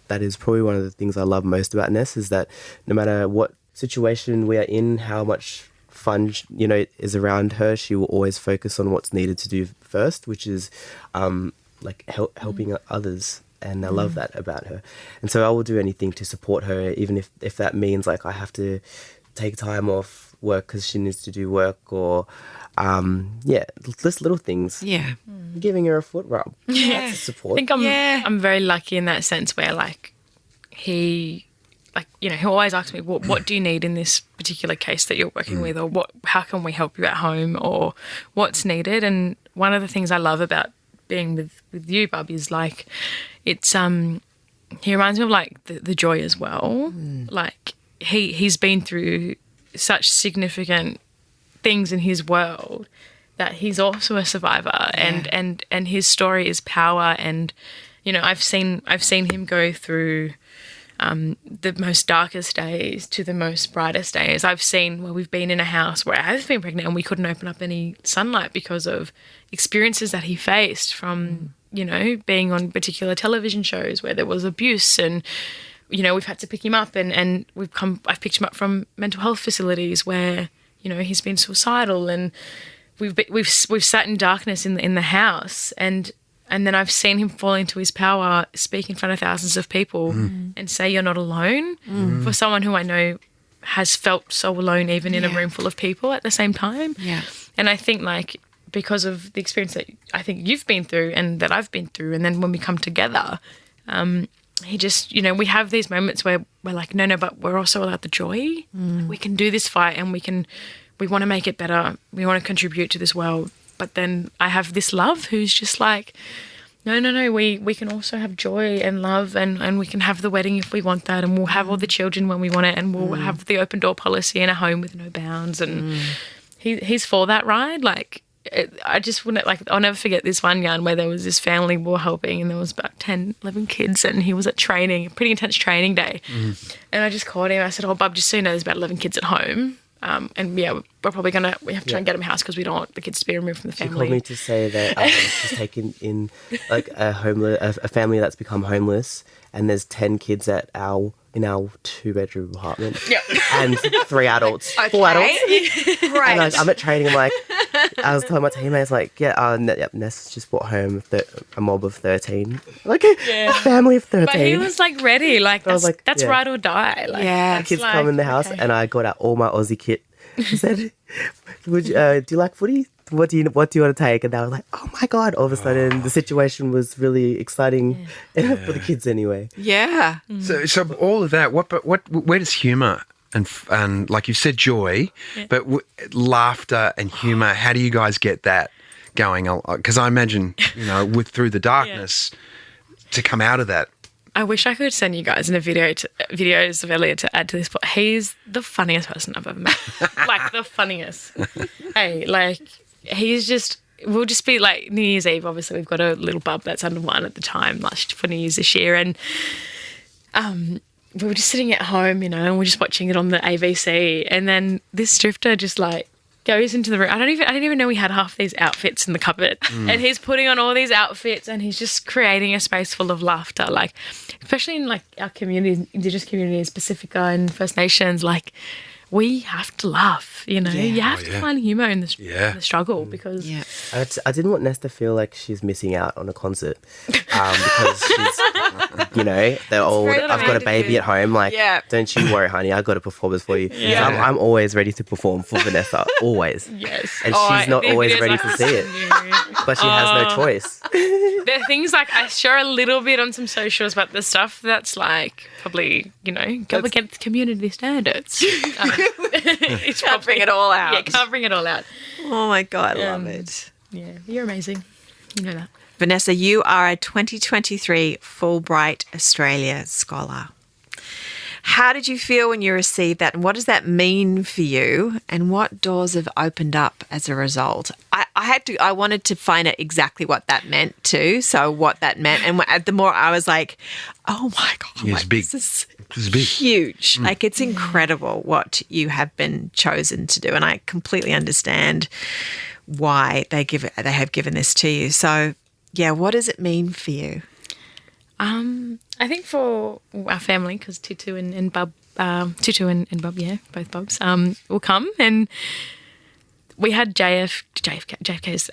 that is probably one of the things I love most about Ness, is that no matter what situation we are in, how much fun is around her, she will always focus on what's needed to do first, which is helping others, and I love that about her. And so I will do anything to support her, even if that means like I have to take time off work because she needs to do work, or just little things. Yeah. Giving her a foot rub. Yeah. That's support. I think I'm very lucky in that sense where, like, he always asks me, what do you need in this particular case that you're working with, or how can we help you at home, or what's needed. And one of the things I love about being with you, Bub, is like, it's he reminds me of like the joy as well. Like, he's been through such significant things in his world that he's also a survivor, and his story is power. And I've seen him go through the most darkest days to the most brightest days. I've seen where we've been in a house where I've been pregnant and we couldn't open up any sunlight because of experiences that he faced from, being on particular television shows where there was abuse, and, we've had to pick him up, and I've picked him up from mental health facilities where, he's been suicidal, and we've sat in darkness in the house, and then I've seen him fall into his power, speak in front of thousands of people and say you're not alone, for someone who I know has felt so alone even in a room full of people at the same time. Yeah. And I think, like, because of the experience that I think you've been through and that I've been through, and then when we come together, he just, we have these moments where we're like, no, but we're also allowed the joy. We can do this fight, and we want to make it better. We want to contribute to this world. But then I have this love who's just like, no, we can also have joy and love, and we can have the wedding if we want that, and we'll have all the children when we want it, and we'll have the open door policy in a home with no bounds. And he's for that ride. Like, I just wouldn't, like, I'll never forget this one yarn where there was this family we were helping, and there was about 10, 11 kids, and he was at training, a pretty intense training day. And I just called him. I said, Bub, just so you know, there's about 11 kids at home. And we're probably we have to try and get him a house because we don't want the kids to be removed from the family. She called me to say that she's taken in like a family that's become homeless, and there's 10 kids in our 2-bedroom apartment. Yep. And 3 adults, 4 adults. Right. And I'm at training. I'm like, I was telling my teammates, like, Ness just brought home a mob of 13, like a family of 13. But he was like ready, like, I was like, that's ride or die. Like, Yeah. The kids come in the house, and I got out all my Aussie kit. I said, do you like footy? What do you want to take? And they were like, oh my God. All of a sudden, the situation was really exciting for the kids anyway. Yeah. So all of that. Where does humour and like you said, joy, but laughter and humour? How do you guys get that going? Because I imagine through the darkness to come out of that. I wish I could send you guys in videos of Ellia to add to this, but he's the funniest person I've ever met. Like, the funniest. Hey, like, we'll just be like New Year's Eve. Obviously, we've got a little bub that's under 1 at the time, for New Year's this year, and we were just sitting at home, and we're just watching it on the AVC, and then this drifter just like goes into the room. I didn't even know we had half these outfits in the cupboard, and he's putting on all these outfits, and he's just creating a space full of laughter. Like, especially in like our communities, Indigenous communities, Pacifica and First Nations, like, we have to laugh, you know. Yeah. You have Oh, to yeah. find humour in the, Yeah. in the struggle because Yeah. I didn't want Ness to feel like she's missing out on a concert because she's, you know, they're old. very I've got a kind of baby you. at home. Like, Yeah. don't you worry, honey. I got a performance for you. So Yeah. I'm always ready to perform for Vanessa, always. yes. And she's not the always videos ready I to see it. send you. But she has no choice. There are things like I share a little bit on some socials about the stuff that's like probably, you know, go against community standards. It's Can't bring it all out. Yeah, can't bring it all out. Oh my God, I love it. Yeah, you're amazing. You know that. Vanessa, you are a 2023 Fulbright Australia scholar. How did you feel when you received that, and what does that mean for you, and what doors have opened up as a result? I wanted to find out exactly what that meant too, so what that meant, and the more I was like, oh my God, Yeah, it's like, big. this It's is big. huge. Like, it's incredible what you have been chosen to do, and I completely understand why they have given this to you. So, yeah, what does it mean for you? I think for our family, because Tutu and Bub, yeah, both Bubs, will come, and we had JFK's,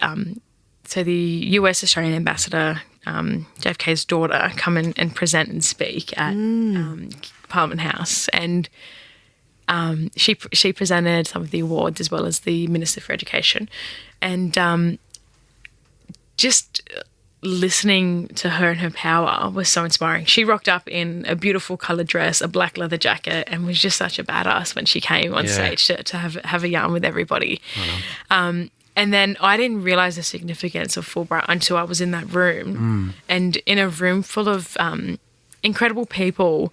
so the US Australian ambassador, JFK's daughter, come and present and speak at Parliament House, and she presented some of the awards as well as the Minister for Education, and just listening to her and her power was so inspiring. She rocked up in a beautiful coloured dress, a black leather jacket, and was just such a badass when she came on stage to have a yarn with everybody. And then I didn't realise the significance of Fulbright until I was in that room, and in a room full of incredible people.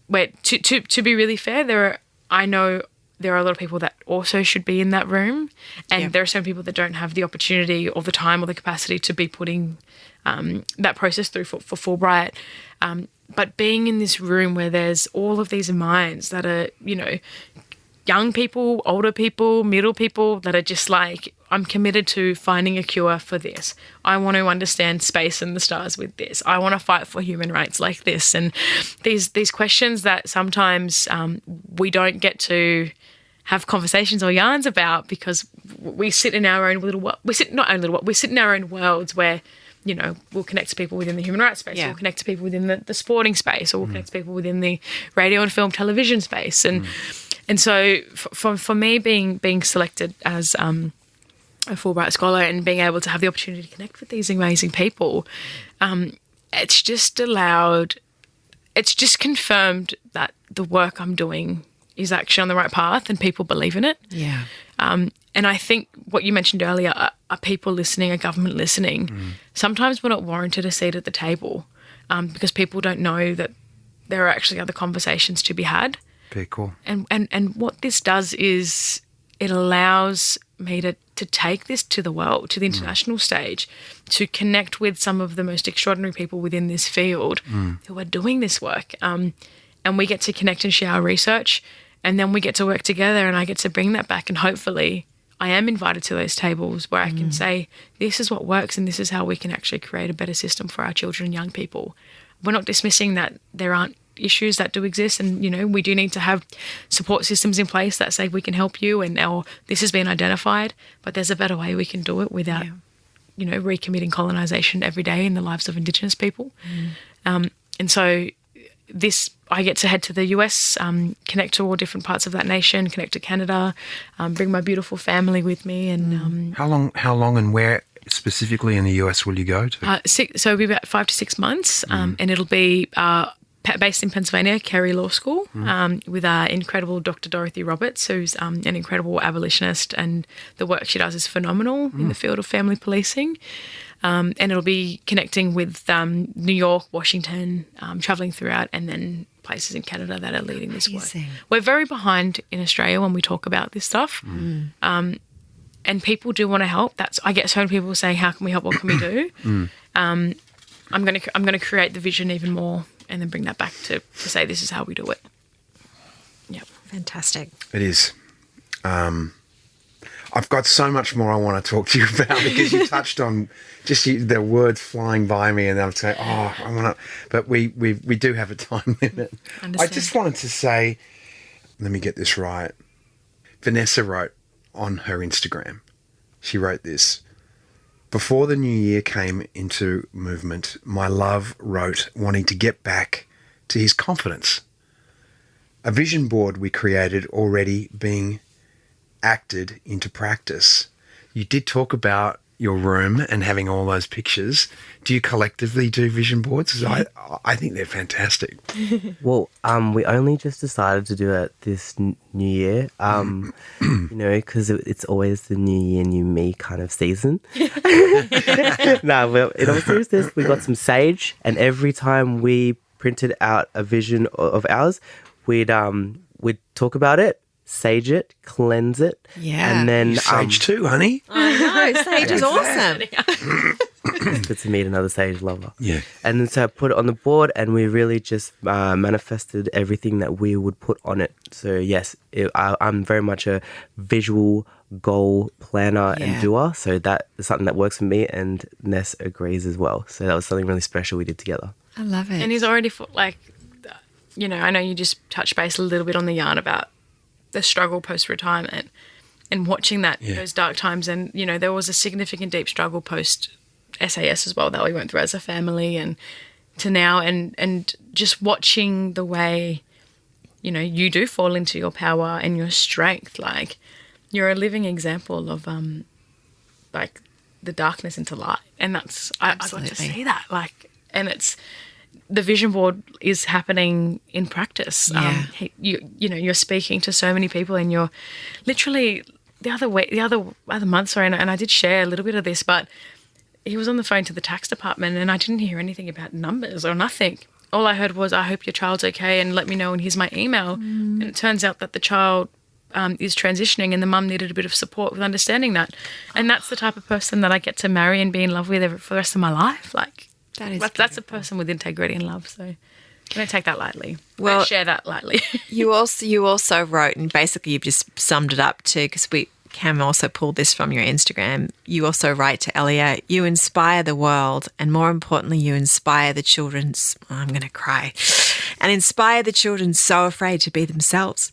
Where to be really fair, I know there are a lot of people that also should be in that room, and there are some people that don't have the opportunity or the time or the capacity to be putting that process through for Fulbright. But being in this room where there's all of these minds that are, you know, young people, older people, middle people that are just like, I'm committed to finding a cure for this. I want to understand space and the stars with this. I want to fight for human rights like this. And these questions that sometimes we don't get to have conversations or yarns about because we sit in our own little world. We sit in our own worlds where, you know, we'll connect to people within the human rights space, we'll connect to people within the sporting space, or we'll connect to people within the radio and film television space. And so for me being selected as a Fulbright scholar and being able to have the opportunity to connect with these amazing people, it's just confirmed that the work I'm doing is actually on the right path and people believe in it. Yeah. And I think what you mentioned earlier, are people listening, are government listening? Sometimes we're not warranted a seat at the table because people don't know that there are actually other conversations to be had. Very cool. And what this does is it allows me to take this to the world, to the international stage, to connect with some of the most extraordinary people within this field who are doing this work. And we get to connect and share our research, and then we get to work together, and I get to bring that back, and hopefully I am invited to those tables where I can say, this is what works and this is how we can actually create a better system for our children and young people. We're not dismissing that there aren't issues that do exist, and, you know, we do need to have support systems in place that say we can help you and this has been identified, but there's a better way we can do it without, you know, recommitting colonisation every day in the lives of Indigenous people. And so I get to head to the US, connect to all different parts of that nation, connect to Canada, bring my beautiful family with me. And How long and where specifically in the US will you go to? so it'll be about 5 to 6 months, and it'll be based in Pennsylvania, Carey Law School, with incredible Dr. Dorothy Roberts, who's an incredible abolitionist, and the work she does is phenomenal in the field of family policing. And it'll be connecting with New York, Washington, travelling throughout, and then places in Canada that are leading this work. We're very behind in Australia when we talk about this stuff. And people do want to help. I get so many people saying, how can we help? What can we do? I'm going to create the vision even more, and then bring that back to say this is how we do it. Yeah, Fantastic. It is. I've got so much more I want to talk to you about because you touched on just the words flying by me, and I'm saying, I want to. But we do have a time limit. I just wanted to say, let me get this right. Vanessa wrote on her Instagram, she wrote this. Before the new year came into movement, my love wrote wanting to get back to his confidence. A vision board we created already being acted into practice. You did talk about your room and having all those pictures. Do you collectively do vision boards? 'Cause I think they're fantastic. Well, we only just decided to do it this new year, you know, because it's always the new year, new me kind of season. No, well, in all seriousness, we got some sage, and every time we printed out a vision of ours, we'd talk about it, sage it, cleanse it, Yeah. and then Sage too, honey. I know, sage is awesome. it's good to meet another sage lover. Yeah. And then so I put it on the board, and we really just manifested everything that we would put on it. So yes, I'm very much a visual goal planner Yeah. and doer. So that is something that works for me, and Ness agrees as well. So that was something really special we did together. I love it. And he's already, you know, I know you just touched base a little bit on the yarn about the struggle post-retirement and watching that, those dark times. And, you know, there was a significant deep struggle post-SAS as well that we went through as a family and to now. And just watching the way, you know, you do fall into your power and your strength. Like, you're a living example of, like, the darkness into light. And that's, I got to Absolutely. see that. Like, and it's, the vision board is happening in practice. Yeah. You know, you're speaking to so many people, and you're literally the other month, sorry, and I did share a little bit of this, but he was on the phone to the tax department, and I didn't hear anything about numbers or nothing. All I heard was, "I hope your child's okay, and let me know, and here's my email." And it turns out that the child is transitioning, and the mum needed a bit of support with understanding that. And that's the type of person that I get to marry and be in love with for the rest of my life. Like, that's a person with integrity and love. So I don't take that lightly. Well, Don't share that lightly. You also wrote, and basically you've just summed it up too, because Cam also pulled this from your Instagram. You also write to Ellia, you inspire the world, and more importantly, you inspire the children. I'm going to cry. And inspire the children so afraid to be themselves.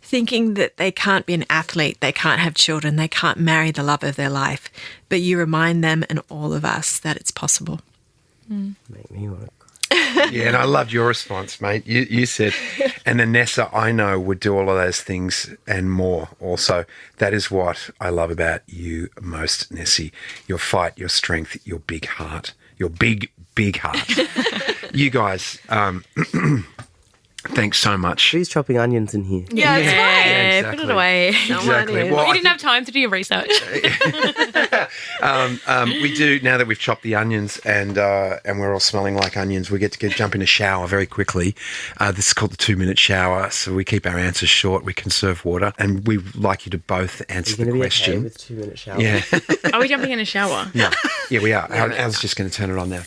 Thinking that they can't be an athlete, they can't have children, they can't marry the love of their life. But you remind them and all of us that it's possible. Make me want to cry. Yeah, and I loved your response, mate. You said, and then Nessa, I know, would do all of those things and more also. That is what I love about you most, Nessie. Your fight, your strength, your big heart, your big, big heart. You guys, thanks so much. Who's chopping onions in here? Yeah, that's right. exactly. Put it away. Exactly. Well, You I didn't have time to do your research. we do, now that we've chopped the onions and we're all smelling like onions, we get to jump in a shower very quickly. This is called the 2-minute shower, so we keep our answers short, we conserve water, and we'd like you to both answer You're the going to be okay question. with 2-minute shower? Yeah. Are we jumping in a shower? Yeah, we are. Al's just going to turn it on now.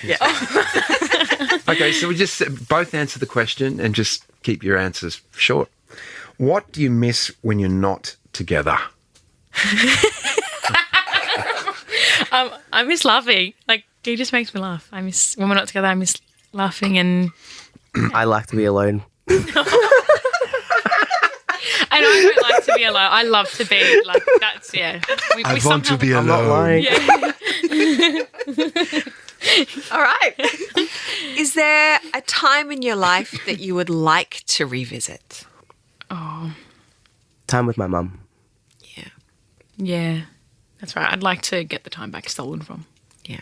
Yeah. Okay, so we just both answer the question and just keep your answers short. What do you miss when you're not together? I miss laughing. Like, he just makes me laugh. I miss, when we're not together, I miss laughing, and I like to be alone. I know I don't like to be alone. I love to be, like, that's, yeah. We want to be I'm not lying. Yeah. All right. Is there a time in your life that you would like to revisit? Oh, Time with my mum. Yeah. yeah. That's right. I'd like to get the time back stolen from. Yeah.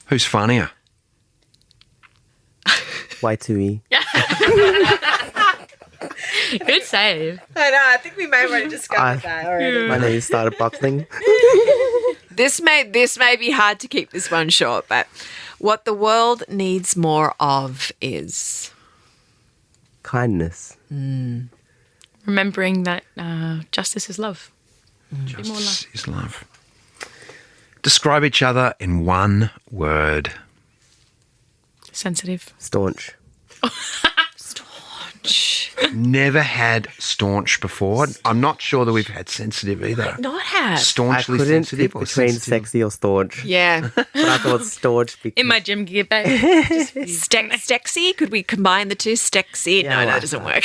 Who's funnier? Y2E. Good save. I know. I think we may have already discovered that already. My knees started buckling. This may be hard to keep this one short, but what the world needs more of is Kindness. Remembering that justice is love. Justice is love. Describe each other in one word. Sensitive. Staunch. Never had staunch before. I'm not sure that we've had sensitive either. Not have. I Staunchly couldn't sensitive pick or between sensitive? sexy or staunch. Yeah. But I thought staunch because In my gym gear bag. Stexy? Could we combine the two? Stexy? Yeah, I No, like that doesn't work.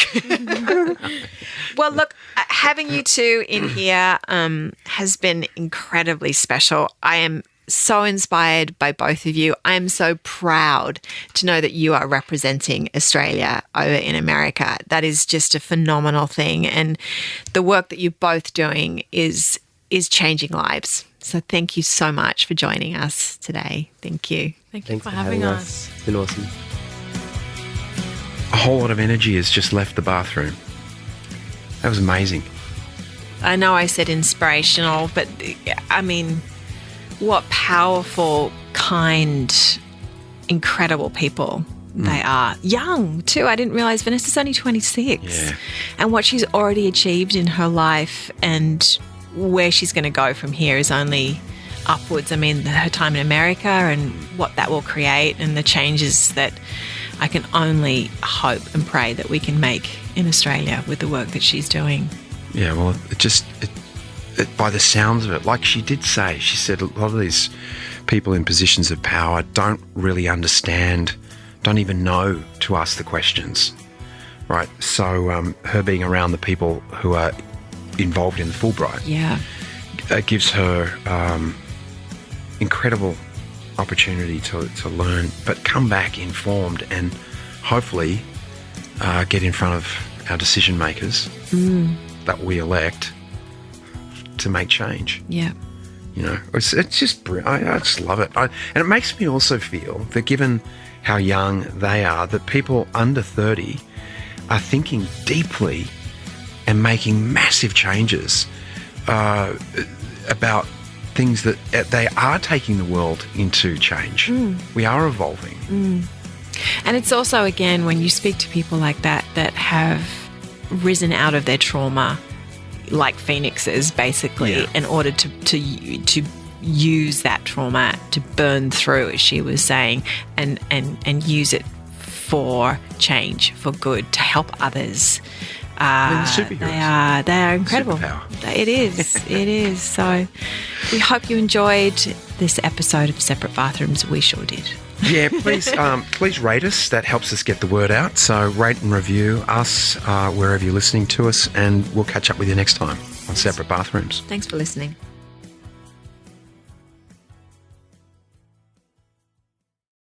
Well, look, having you two in here has been incredibly special. I am so inspired by both of you. I am so proud to know that you are representing Australia over in America. That is just a phenomenal thing. And the work that you're both doing is changing lives. So thank you so much for joining us today. Thank you. Thank you thanks for having us. It's been awesome. A whole lot of energy has just left the bathroom. That was amazing. I know I said inspirational, but I mean, what powerful, kind, incredible people they are. Young, too. I didn't realise Vanessa's only 26. Yeah. And what she's already achieved in her life and where she's going to go from here is only upwards. I mean, her time in America and what that will create and the changes that I can only hope and pray that we can make in Australia with the work that she's doing. Yeah, well, by the sounds of it, like she did say, she said a lot of these people in positions of power don't really understand, don't even know to ask the questions, right? So her being around the people who are involved in the Fulbright gives her incredible opportunity to learn, but come back informed and hopefully get in front of our decision makers that we elect to make change. Yeah. You know, it's just I just love it. And it makes me also feel that given how young they are, that people under 30 are thinking deeply and making massive changes about things that they are taking the world into change. We are evolving. And it's also, again, when you speak to people like that have risen out of their trauma like phoenixes, basically, in order to use that trauma to burn through, as she was saying, and use it for change, for good, to help others. Superheroes. They are incredible. Superpower. It is. It is. So we hope you enjoyed this episode of Separate Bathrooms. We sure did. Yeah, please rate us. That helps us get the word out. So rate and review us wherever you're listening to us, and we'll catch up with you next time on Separate Bathrooms. Thanks for listening.